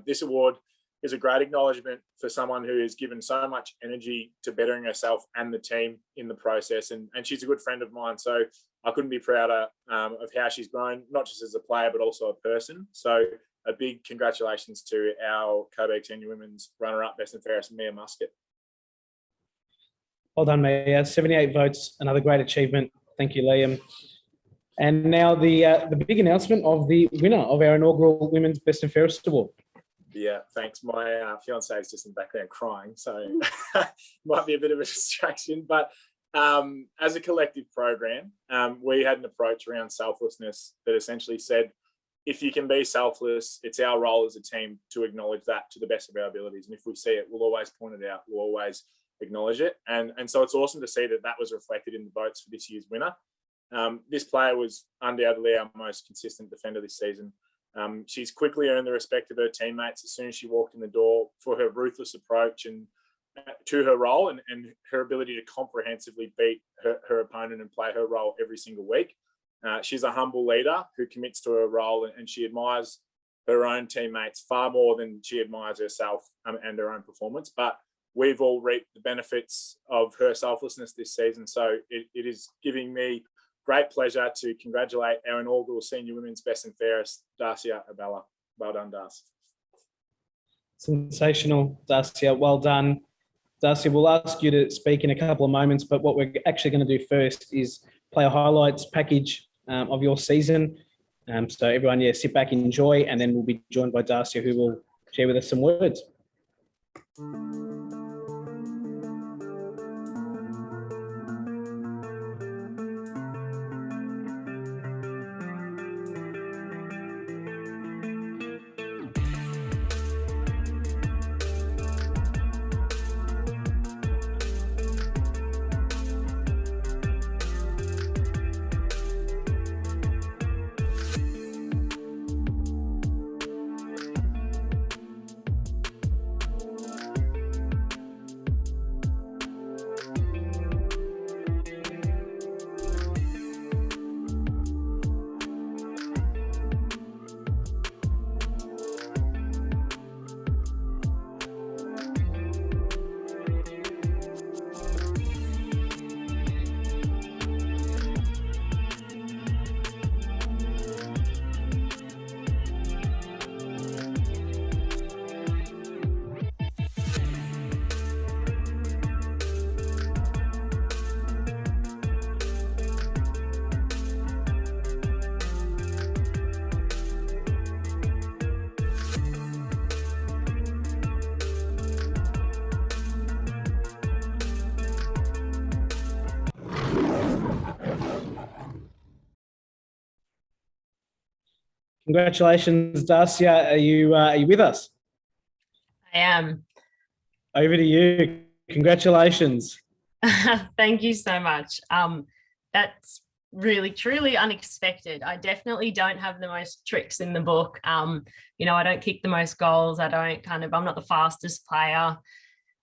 This award is a great acknowledgement for someone who has given so much energy to bettering herself and the team in the process. And she's a good friend of mine, so I couldn't be prouder of how she's grown, not just as a player, but also a person. So a big congratulations to our Coburg Senior Women's runner-up, best and fairest, Mia Muscat. Well done, Mia. 78 votes, another great achievement. Thank you, Liam. And now the big announcement of the winner of our inaugural Women's Best and Fairest Award. Yeah, thanks. My fiance is just in the background crying, so might be a bit of a distraction. But as a collective program, we had an approach around selflessness that essentially said, if you can be selfless, it's our role as a team to acknowledge that to the best of our abilities. And if we see it, we'll always point it out. We'll always acknowledge it. And so it's awesome to see that was reflected in the votes for this year's winner. This player was undoubtedly our most consistent defender this season. She's quickly earned the respect of her teammates as soon as she walked in the door for her ruthless approach and to her role and her ability to comprehensively beat her opponent and play her role every single week. She's a humble leader who commits to her role, and she admires her own teammates far more than she admires herself and her own performance. But we've all reaped the benefits of her selflessness this season. So it is giving me great pleasure to congratulate our inaugural Senior Women's Best and Fairest, Darcia Abella. Well done, Darcy. Sensational, Darcia. Well done. Darcy, we'll ask you to speak in a couple of moments, but what we're actually going to do first is play a highlights package of your season. So everyone, sit back, enjoy, and then we'll be joined by Darcia, who will share with us some words. Congratulations, Darcia. Are you with us? I am. Over to you. Congratulations. Thank you so much. That's really, truly unexpected. I definitely don't have the most tricks in the book. I don't kick the most goals. I'm not the fastest player.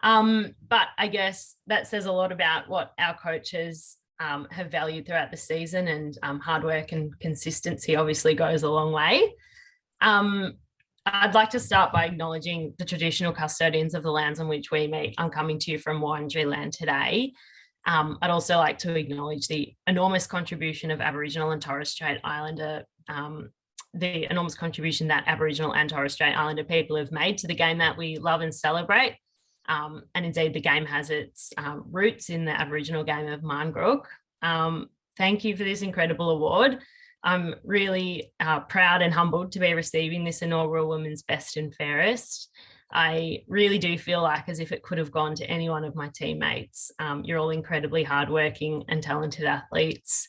But I guess that says a lot about what our coaches have valued throughout the season, and hard work and consistency obviously goes a long way. I'd like to start by acknowledging the traditional custodians of the lands on which we meet. I'm coming to you from Wurundjeri land today. I'd also like to acknowledge the enormous contribution of Aboriginal and Torres Strait Islander, the enormous contribution that Aboriginal and Torres Strait Islander people have made to the game that we love and celebrate. And indeed, the game has its roots in the Aboriginal game of Marngrook. Thank you for this incredible award. I'm really proud and humbled to be receiving this inaugural Women's Best and Fairest. I really do feel like as if it could have gone to any one of my teammates. You're all incredibly hardworking and talented athletes.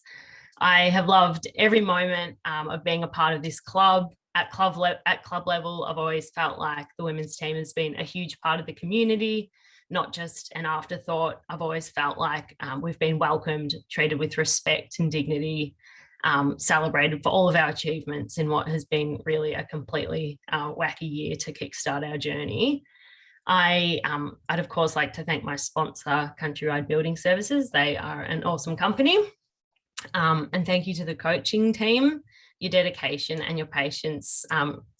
I have loved every moment of being a part of this club. At club level, I've always felt like the women's team has been a huge part of the community, not just an afterthought. I've always felt like we've been welcomed, treated with respect and dignity, celebrated for all of our achievements in what has been really a completely wacky year to kickstart our journey. I'd of course like to thank my sponsor, Countrywide Building Services. They are an awesome company. And thank you to the coaching team. Your dedication and your patience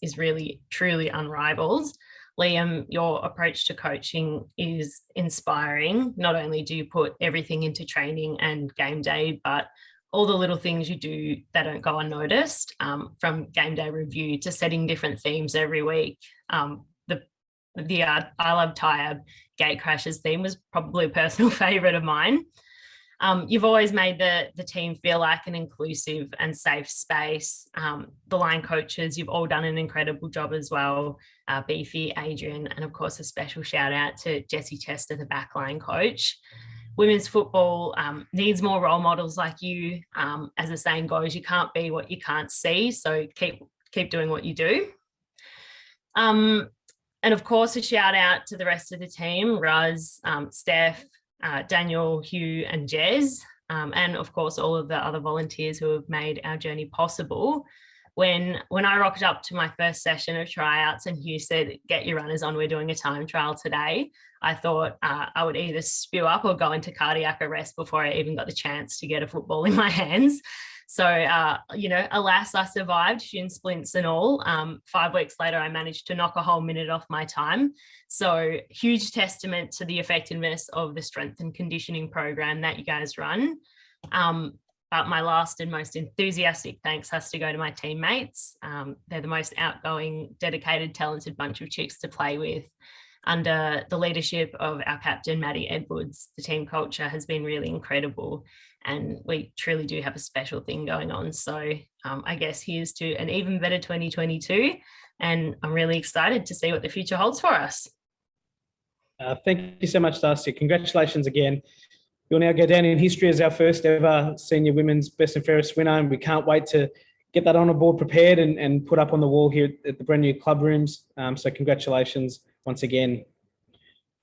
is really, truly unrivaled. Liam, your approach to coaching is inspiring. Not only do you put everything into training and game day, but all the little things you do that don't go unnoticed, from game day review to setting different themes every week. The I Love Tyab gate crashes theme was probably a personal favourite of mine. You've always made the team feel like an inclusive and safe space. The line coaches, you've all done an incredible job as well. Beefy, Adrian, and of course a special shout out to Jessie Chester, the backline coach. Women's football needs more role models like you. As the saying goes, you can't be what you can't see. So keep doing what you do. And of course, a shout out to the rest of the team, Raz, Steph, Daniel, Hugh and Jez, and of course all of the other volunteers who have made our journey possible. When I rocked up to my first session of tryouts and Hugh said, "Get your runners on, we're doing a time trial today," I thought I would either spew up or go into cardiac arrest before I even got the chance to get a football in my hands. So, alas, I survived, shin splints and all. 5 weeks later, I managed to knock a whole minute off my time. So huge testament to the effectiveness of the strength and conditioning program that you guys run. But my last and most enthusiastic thanks has to go to my teammates. They're the most outgoing, dedicated, talented bunch of chicks to play with. Under the leadership of our captain, Maddie Edwards, the team culture has been really incredible. And we truly do have a special thing going on. So I guess here's to an even better 2022. And I'm really excited to see what the future holds for us. Thank you so much, Darcy. Congratulations again. You'll now go down in history as our first ever senior women's Best and Fairest winner. And we can't wait to get that honour board prepared and put up on the wall here at the brand new club rooms. So congratulations once again.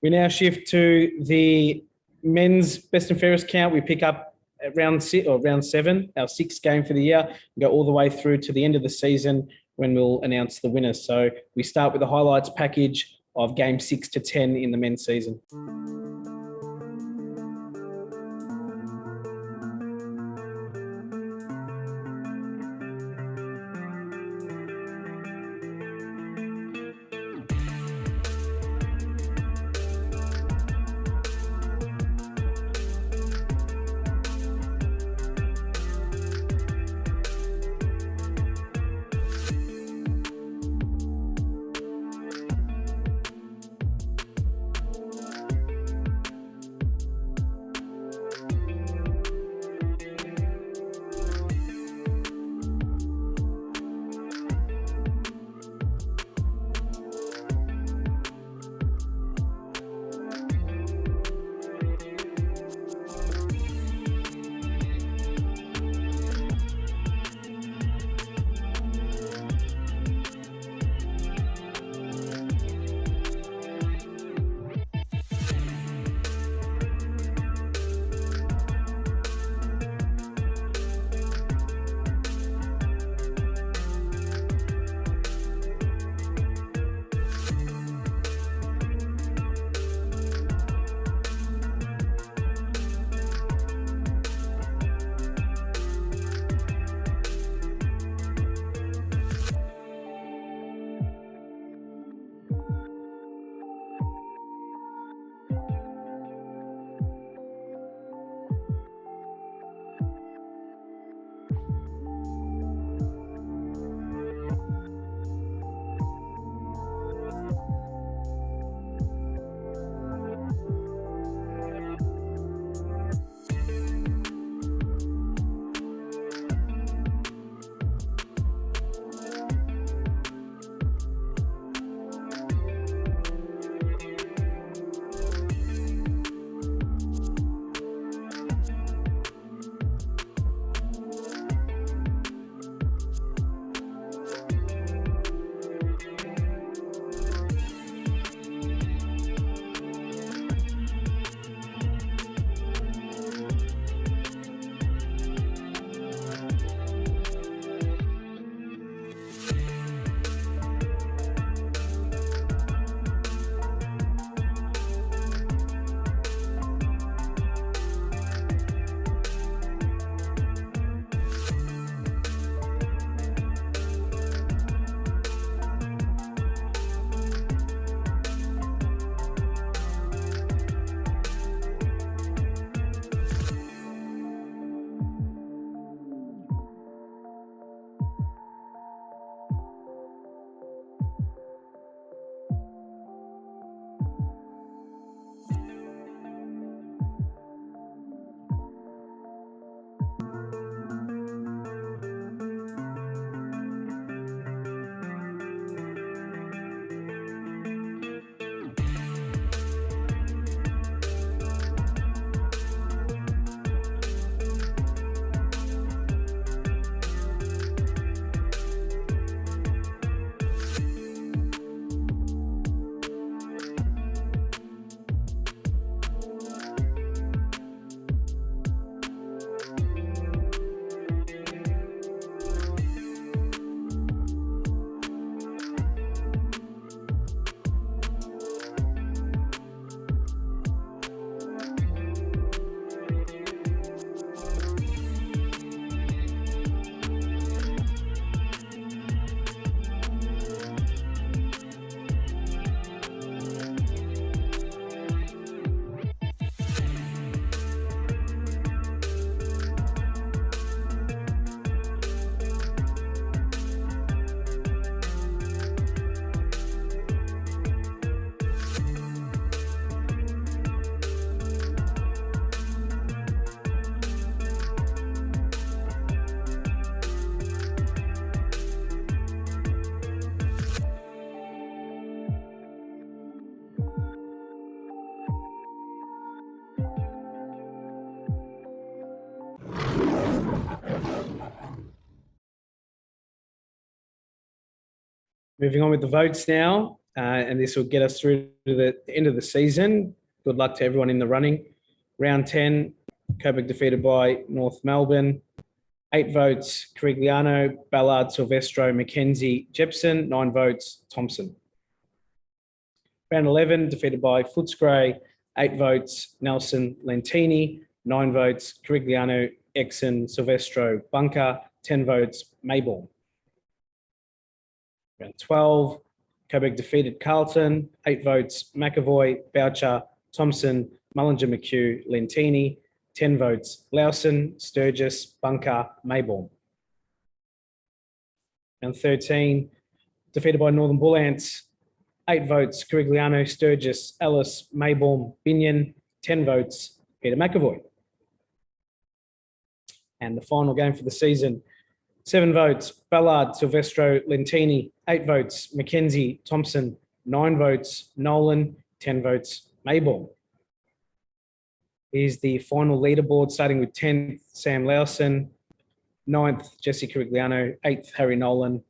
We now shift to the men's Best and Fairest count. We pick up at round 7, our 6th game for the year, and go all the way through to the end of the season when we'll announce the winners. So we start with the highlights package of game 6 to 10 in the men's season. Moving on with the votes now, and this will get us through to the end of the season. Good luck to everyone in the running. Round 10, Coburg defeated by North Melbourne. 8 votes, Carigliano, Ballard, Silvestro, McKenzie, Jepson. 9 votes, Thompson. Round 11, defeated by Footscray. 8 votes, Nelson, Lentini. 9 votes, Carigliano, Exon, Silvestro, Bunker. 10 votes, Mayborn. Round 12, Coburg defeated Carlton. 8 votes, McAvoy, Boucher, Thompson, Mullinger, McHugh, Lentini. 10 votes, Lowson, Sturgis, Bunker, Mayborn. Round 13, defeated by Northern Bull Ants. 8 votes, Carigliano, Sturgis, Ellis, Mayborn, Binion. 10 votes, Peter McAvoy. And the final game for the season, 7 votes, Ballard, Silvestro, Lentini. 8 votes, McKenzie, Thompson. 9 votes, Nolan. 10 votes, Mayborn. Here's the final leaderboard, starting with 10th, Sam Lowson. 9th, Jesse Carigliano. 8th, Harry Nolan.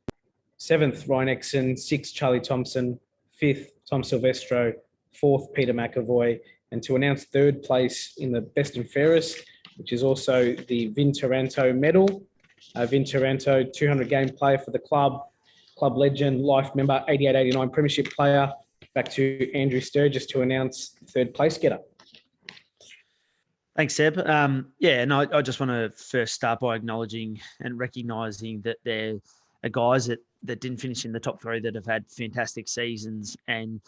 7th, Ryan Exon. 6th, Charlie Thompson. 5th, Tom Silvestro. 4th, Peter McAvoy. And to announce 3rd place in the Best and Fairest, which is also the Vin Taranto medal. Vin Taranto, 200-game player for the club legend, life member, 88-89 premiership player. Back to Andrew Sturgis to announce 3rd place getter. Thanks, Seb. I just want to first start by acknowledging and recognising that there are guys that didn't finish in the top 3 that have had fantastic seasons and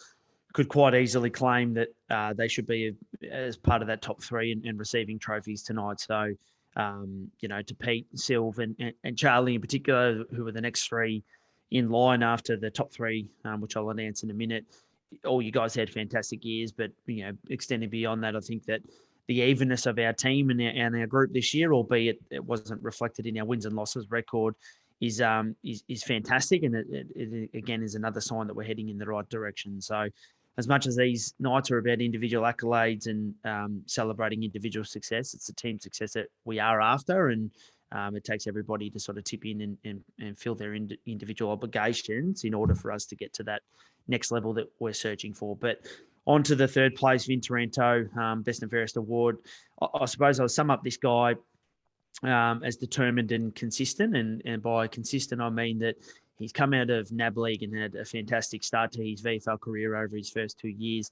could quite easily claim that they should be as part of that top 3 and receiving trophies tonight. So, to Pete, Silv and Charlie in particular, who were the next 3 in line after the top 3, which I'll announce in a minute. All you guys had fantastic years, but, extending beyond that, I think that the evenness of our team and our group this year, albeit it wasn't reflected in our wins and losses record, is fantastic. And it again is another sign that we're heading in the right direction. So as much as these nights are about individual accolades and celebrating individual success, it's the team success that we are after. And it takes everybody to sort of tip in and fill their individual obligations in order for us to get to that next level that we're searching for. But on to the 3rd place, Vin Taranto, Best and Fairest Award. I suppose I'll sum up this guy as determined and consistent. And by consistent, I mean that he's come out of NAB League and had a fantastic start to his VFL career over his first 2 years.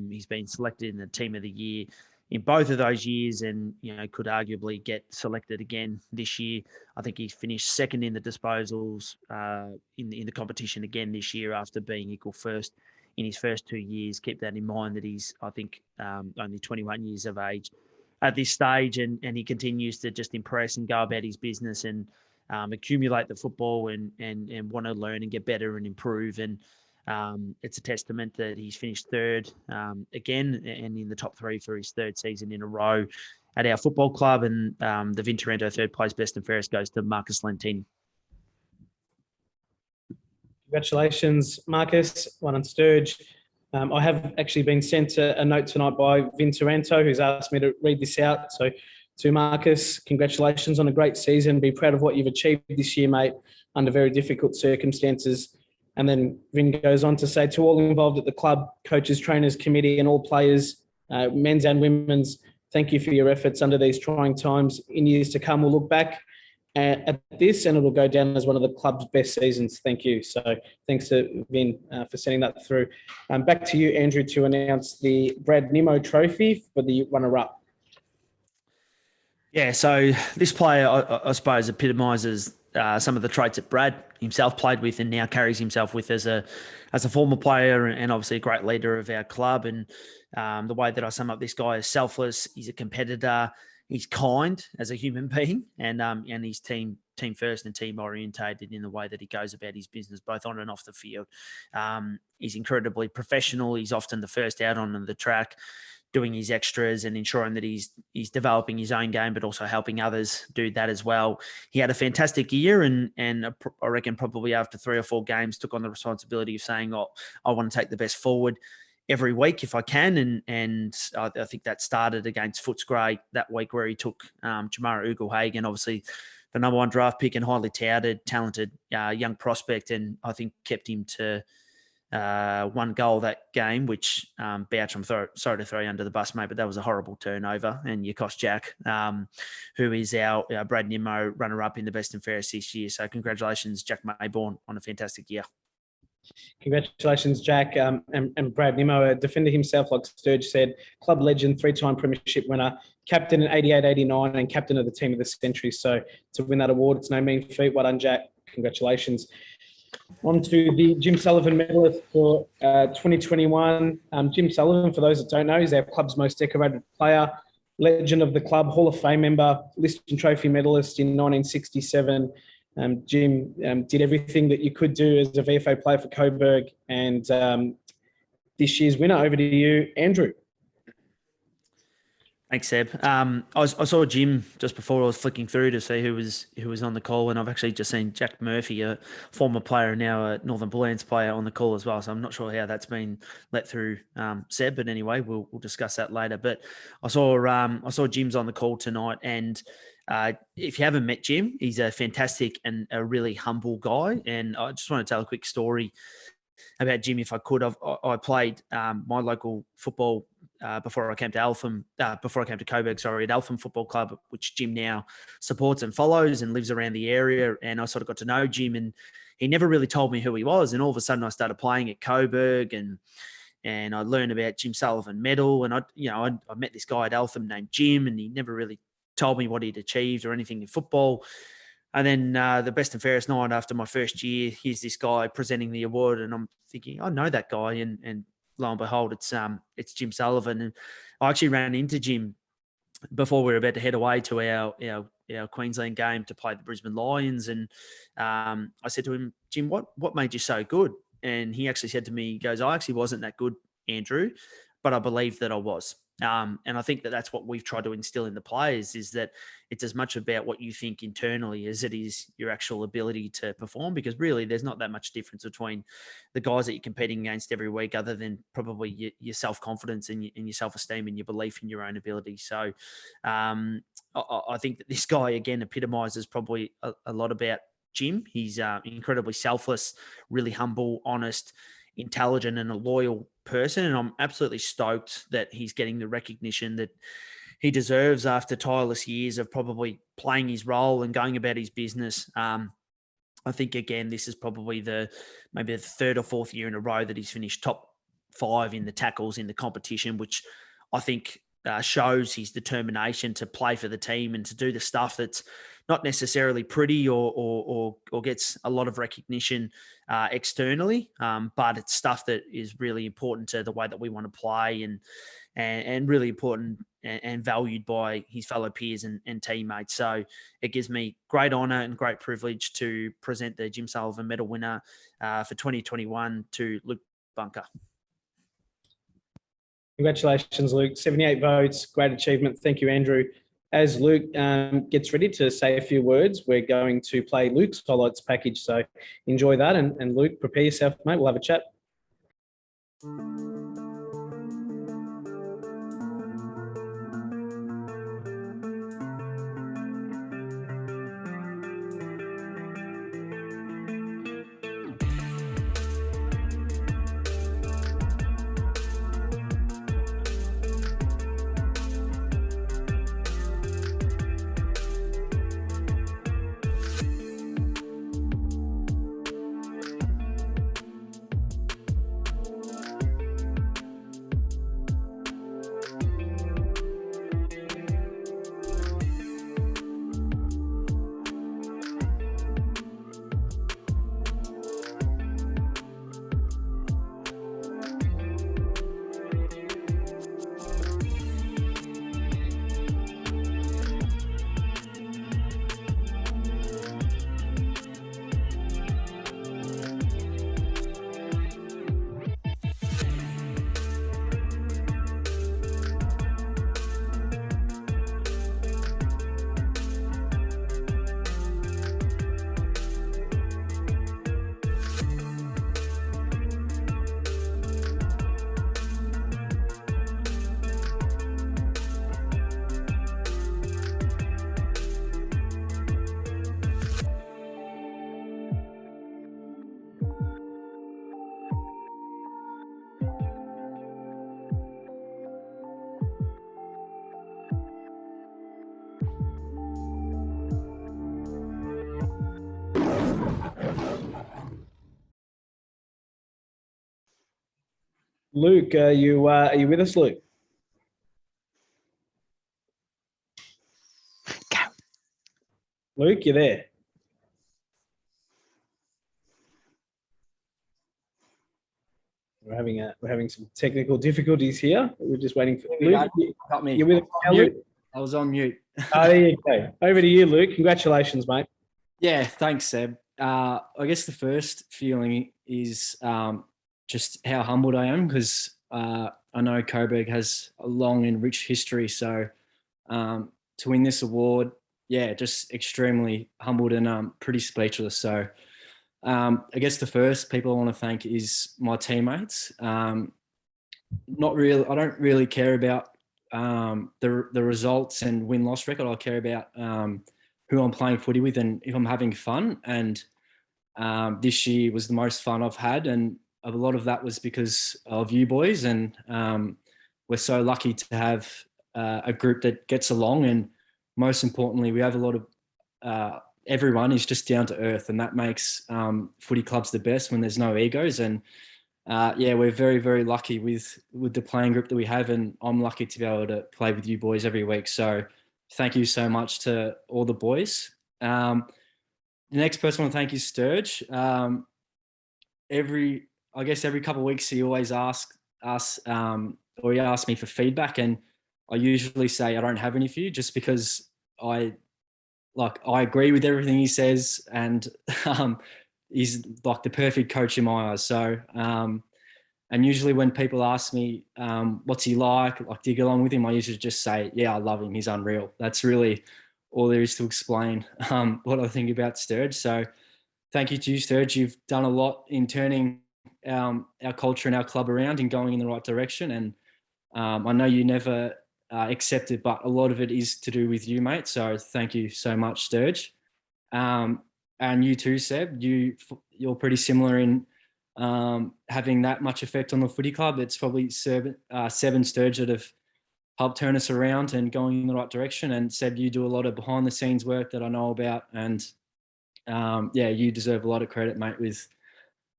He's been selected in the Team of the Year in both of those years and, could arguably get selected again this year. I think he's finished 2nd in the disposals in the competition again this year after being equal first in his first 2 years. Keep that in mind that he's, I think, only 21 years of age at this stage, and he continues to just impress and go about his business and accumulate the football and want to learn and get better and improve. And it's a testament that he's finished 3rd again and in the top 3 for his 3rd season in a row at our football club. And the Vin Taranto 3rd place Best and Fairest goes to Marcus Lentini. Congratulations, Marcus. One on Sturge. I have actually been sent a note tonight by Vin Taranto, who's asked me to read this out. So to Marcus, congratulations on a great season. Be proud of what you've achieved this year, mate, under very difficult circumstances. And then Vin goes on to say, to all involved at the club, coaches, trainers, committee, and all players, men's and women's, thank you for your efforts under these trying times. In years to come, we'll look back at this and it'll go down as one of the club's best seasons. Thank you. So thanks to Vin for sending that through. Back to you, Andrew, to announce the Brad Nimmo Trophy for the runner-up. Yeah, so this player, I suppose, epitomises some of the traits that Brad himself played with and now carries himself with as a former player and obviously a great leader of our club. And the way that I sum up this guy is selfless. He's a competitor. He's kind as a human being, and he's team first and team orientated in the way that he goes about his business, both on and off the field. He's incredibly professional. He's often the first out on the track, doing his extras and ensuring that he's developing his own game, but also helping others do that as well. He had a fantastic year, and I reckon probably after 3 or 4 games took on the responsibility of saying, "Oh, I want to take the best forward every week if I can." And I think that started against Footscray that week where he took Jamara Ugelhagen, obviously the number 1 draft pick and highly touted, talented young prospect, and I think kept him to 1 goal that game, which Boucham, sorry to throw you under the bus, mate, but that was a horrible turnover, and you cost Jack, who is our Brad Nimmo runner-up in the best and fairest this year. So congratulations, Jack Mayborn, on a fantastic year. Congratulations, Jack, and Brad Nimmo, a defender himself, like Sturge said, club legend, 3-time premiership winner, captain in 88-89 and captain of the team of the century. So to win that award, it's no mean feat. Well done, Jack. Congratulations. On to the Jim Sullivan medalist for 2021. Jim Sullivan, for those that don't know, is our club's most decorated player, legend of the club, Hall of Fame member, Liston Trophy medalist in 1967. Jim did everything that you could do as a VFA player for Coburg, and this year's winner. Over to you, Andrew. Thanks, Seb. I saw Jim just before I was flicking through to see who was on the call, and I've actually just seen Jack Murphy, a former player and now a Northern Bullants player, on the call as well. So I'm not sure how that's been let through, Seb. But anyway, we'll discuss that later. But I saw Jim's on the call tonight, and if you haven't met Jim, he's a fantastic and a really humble guy. And I just want to tell a quick story about Jim, if I could. I played my local football before I came to Coburg, at Eltham Football Club, which Jim now supports and follows and lives around the area. And I sort of got to know Jim, and he never really told me who he was. And all of a sudden I started playing at Coburg, and I learned about Jim Sullivan medal. And I met this guy at Eltham named Jim, and he never really told me what he'd achieved or anything in football. And then the best and fairest night after my first year, here's this guy presenting the award, and I'm thinking, I know that guy, and lo and behold, it's Jim Sullivan. And I actually ran into Jim before we were about to head away to our Queensland game to play the Brisbane Lions, and I said to him, Jim, what made you so good? And he actually said to me, he goes, I actually wasn't that good, Andrew, but I believed that I was. And I think that that's what we've tried to instill in the players, is that it's as much about what you think internally as it is your actual ability to perform, because really there's not that much difference between the guys that you're competing against every week, other than probably your self-confidence and your self-esteem and your belief in your own ability. So I think that this guy, again, epitomizes probably a lot about Jim. He's incredibly selfless, really humble, honest, intelligent, and a loyal person, and I'm absolutely stoked that he's getting the recognition that he deserves after tireless years of probably playing his role and going about his business. I think, again, this is probably maybe the 3rd or 4th year in a row that he's finished top 5 in the tackles in the competition, which I think shows his determination to play for the team and to do the stuff that's not necessarily pretty or gets a lot of recognition externally, but it's stuff that is really important to the way that we want to play, and really important and valued by his fellow peers and teammates. So it gives me great honour and great privilege to present the Jim Sullivan Medal winner for 2021 to Luke Bunker. Congratulations, Luke. 78 votes, great achievement. Thank you, Andrew. As Luke gets ready to say a few words, we're going to play Luke's highlights package. So enjoy that. And Luke, prepare yourself, mate. We'll have a chat. Luke, are you with us, Luke? Luke, you there? We're having some technical difficulties here. We're just waiting for Luke. Got me. You're with us now, Luke? I was on mute. Oh, there you go. Over to you, Luke. Congratulations, mate. Yeah, thanks, Seb. I guess the first feeling is just how humbled I am because I know Coburg has a long and rich history. So to win this award, yeah, just extremely humbled and pretty speechless. So I guess the first people I want to thank is my teammates. Not really. I don't really care about the results and win-loss record. I care about who I'm playing footy with and if I'm having fun. And this year was the most fun I've had, and a lot of that was because of you boys. And we're so lucky to have a group that gets along, and most importantly, we have a lot of everyone is just down to earth, and that makes footy clubs the best when there's no egos. And yeah, we're very, very lucky with the playing group that we have, and I'm lucky to be able to play with you boys every week. So thank you so much to all the boys. The next person I want to thank is Sturge. I guess every couple of weeks he always asks us, or he asks me for feedback, and I usually say I don't have any for you, just because I agree with everything he says, and he's like the perfect coach in my eyes. So, and usually when people ask me, what's he like do you get along with him? I usually just say, yeah, I love him. He's unreal. That's really all there is to explain what I think about Sturge. So thank you to you, Sturge. You've done a lot in turning our culture and our club around and going in the right direction. And I know you never accept it, but a lot of it is to do with you, mate. So thank you so much, Sturge. And you too, Seb. You're pretty similar in having that much effect on the footy club. It's probably Seb and Sturge that have helped turn us around and going in the right direction. And Seb, you do a lot of behind the scenes work that I know about. And yeah, you deserve a lot of credit, mate, with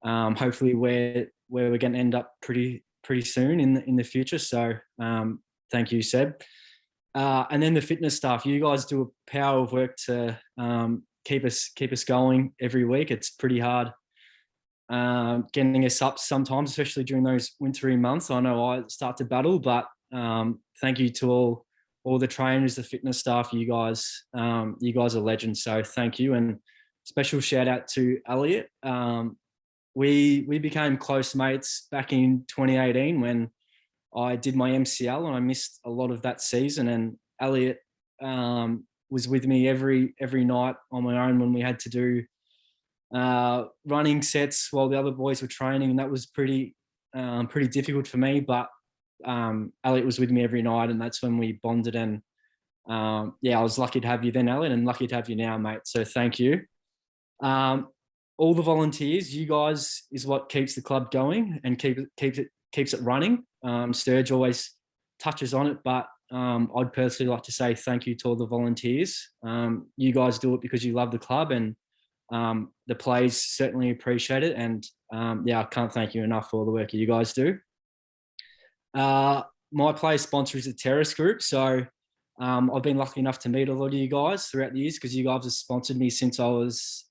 hopefully where we're going to end up pretty soon in the future. So thank you, Seb. And then the fitness staff, you guys do a power of work to keep us going every week. It's pretty hard getting us up sometimes, especially during those wintry months. I know I start to battle, but thank you to all the trainers, the fitness staff. You guys are legends. So thank you, and special shout out to Elliot. We became close mates back in 2018 when I did my MCL and I missed a lot of that season. And Elliot was with me every night on my own when we had to do running sets while the other boys were training, and that was pretty difficult for me. But Elliot was with me every night, and that's when we bonded. And yeah, I was lucky to have you then, Elliot, and lucky to have you now, mate. So thank you. All the volunteers, you guys is what keeps the club going and keeps it running. Sturge always touches on it, but I'd personally like to say thank you to all the volunteers. You guys do it because you love the club, and the players certainly appreciate it. And yeah, I can't thank you enough for all the work you guys do. My player sponsor is the Terrace Group. So I've been lucky enough to meet a lot of you guys throughout the years, because you guys have sponsored me since I was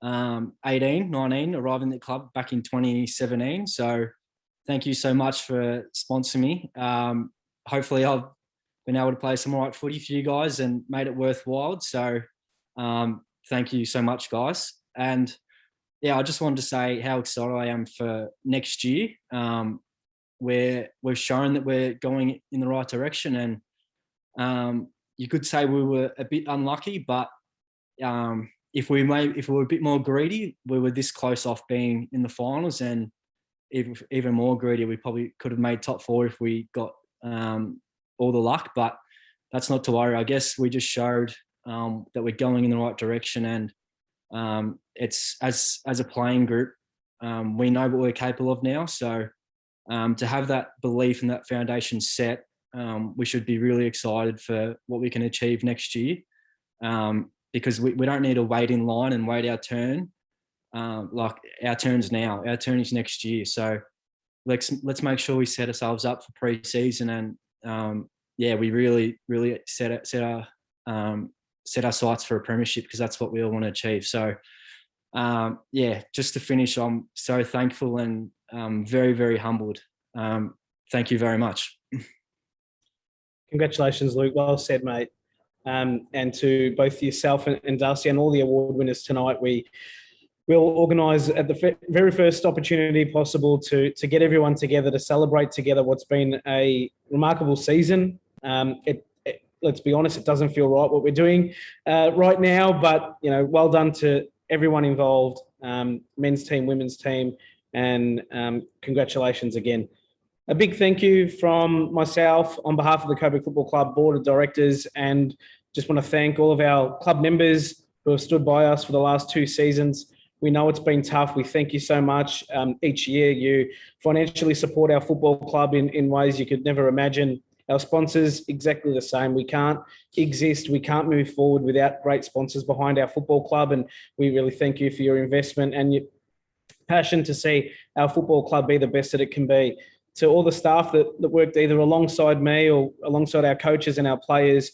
18, 19, arriving at the club back in 2017. So thank you so much for sponsoring me. Hopefully I've been able to play some right footy for you guys and made it worthwhile. So thank you so much, guys. And yeah, I just wanted to say how excited I am for next year. We've shown that we're going in the right direction, and you could say we were a bit unlucky, but if we were a bit more greedy, we were this close off being in the finals, and even more greedy, we probably could have made top four if we got all the luck. But that's not to worry. I guess we just showed that we're going in the right direction, and it's as a playing group, we know what we're capable of now. So to have that belief and that foundation set, we should be really excited for what we can achieve next year, because we don't need to wait in line and wait our turn. Like our turn's now, our turn is next year. So let's make sure we set ourselves up for pre-season, and we really set our sights for a premiership, because that's what we all want to achieve. So just to finish, I'm so thankful and very, very humbled. Thank you very much. Congratulations, Luke. Well said, mate. And to both yourself and Darcy and all the award winners tonight, we'll organise at the very first opportunity possible to get everyone together to celebrate together what's been a remarkable season. Let's be honest, it doesn't feel right what we're doing right now, but well done to everyone involved, men's team, women's team, and congratulations again. A big thank you from myself on behalf of the Coburg Football Club Board of Directors, and just want to thank all of our club members who have stood by us for the last 2 seasons. We know it's been tough. We thank you so much. Each year you financially support our football club in ways you could never imagine. Our sponsors, exactly the same. We can't exist, we can't move forward without great sponsors behind our football club, and we really thank you for your investment and your passion to see our football club be the best that it can be. To all the staff that worked either alongside me or alongside our coaches and our players,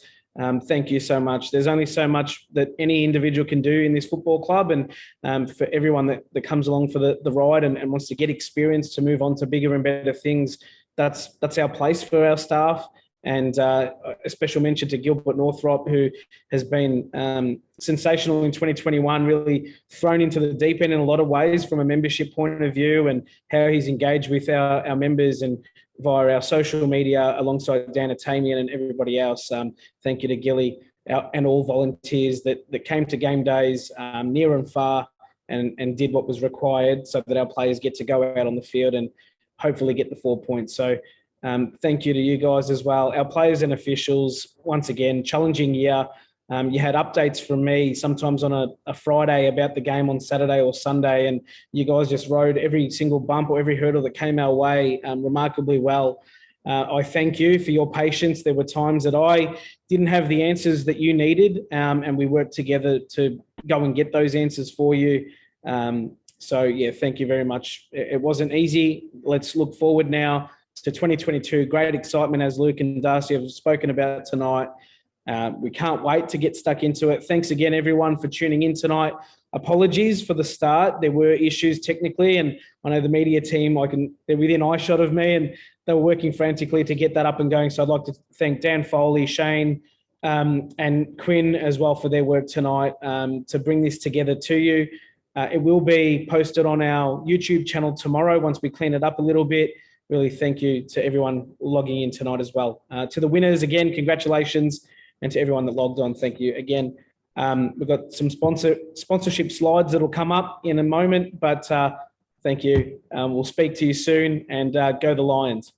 thank you so much. There's only so much that any individual can do in this football club, and for everyone that comes along for the ride and wants to get experience to move on to bigger and better things, that's our place for our staff. And a special mention to Gilbert Northrop, who has been sensational in 2021, really thrown into the deep end in a lot of ways from a membership point of view, and how he's engaged with our members and via our social media alongside Dan Atamian and everybody else. Thank you to Gilly and all volunteers that came to game days near and far and did what was required so that our players get to go out on the field and hopefully get the 4 points. So thank you to you guys as well. Our players and officials, once again, challenging year. You had updates from me sometimes on a Friday about the game on Saturday or Sunday, and you guys just rode every single bump or every hurdle that came our way remarkably well. I thank you for your patience. There were times that I didn't have the answers that you needed, and we worked together to go and get those answers for you. Thank you very much. It wasn't easy. Let's look forward now to 2022. Great excitement, as Luke and Darcy have spoken about tonight. We can't wait to get stuck into it. Thanks again, everyone, for tuning in tonight. Apologies for the start. There were issues technically, and I know the media team, they're within eyeshot of me, and they were working frantically to get that up and going. So I'd like to thank Dan Foley, Shane, and Quinn as well for their work tonight to bring this together to you. It will be posted on our YouTube channel tomorrow once we clean it up a little bit. Really thank you to everyone logging in tonight as well. To the winners, again, congratulations. And to everyone that logged on, thank you again. We've got some sponsorship slides that'll come up in a moment, but thank you. We'll speak to you soon, and go the Lions.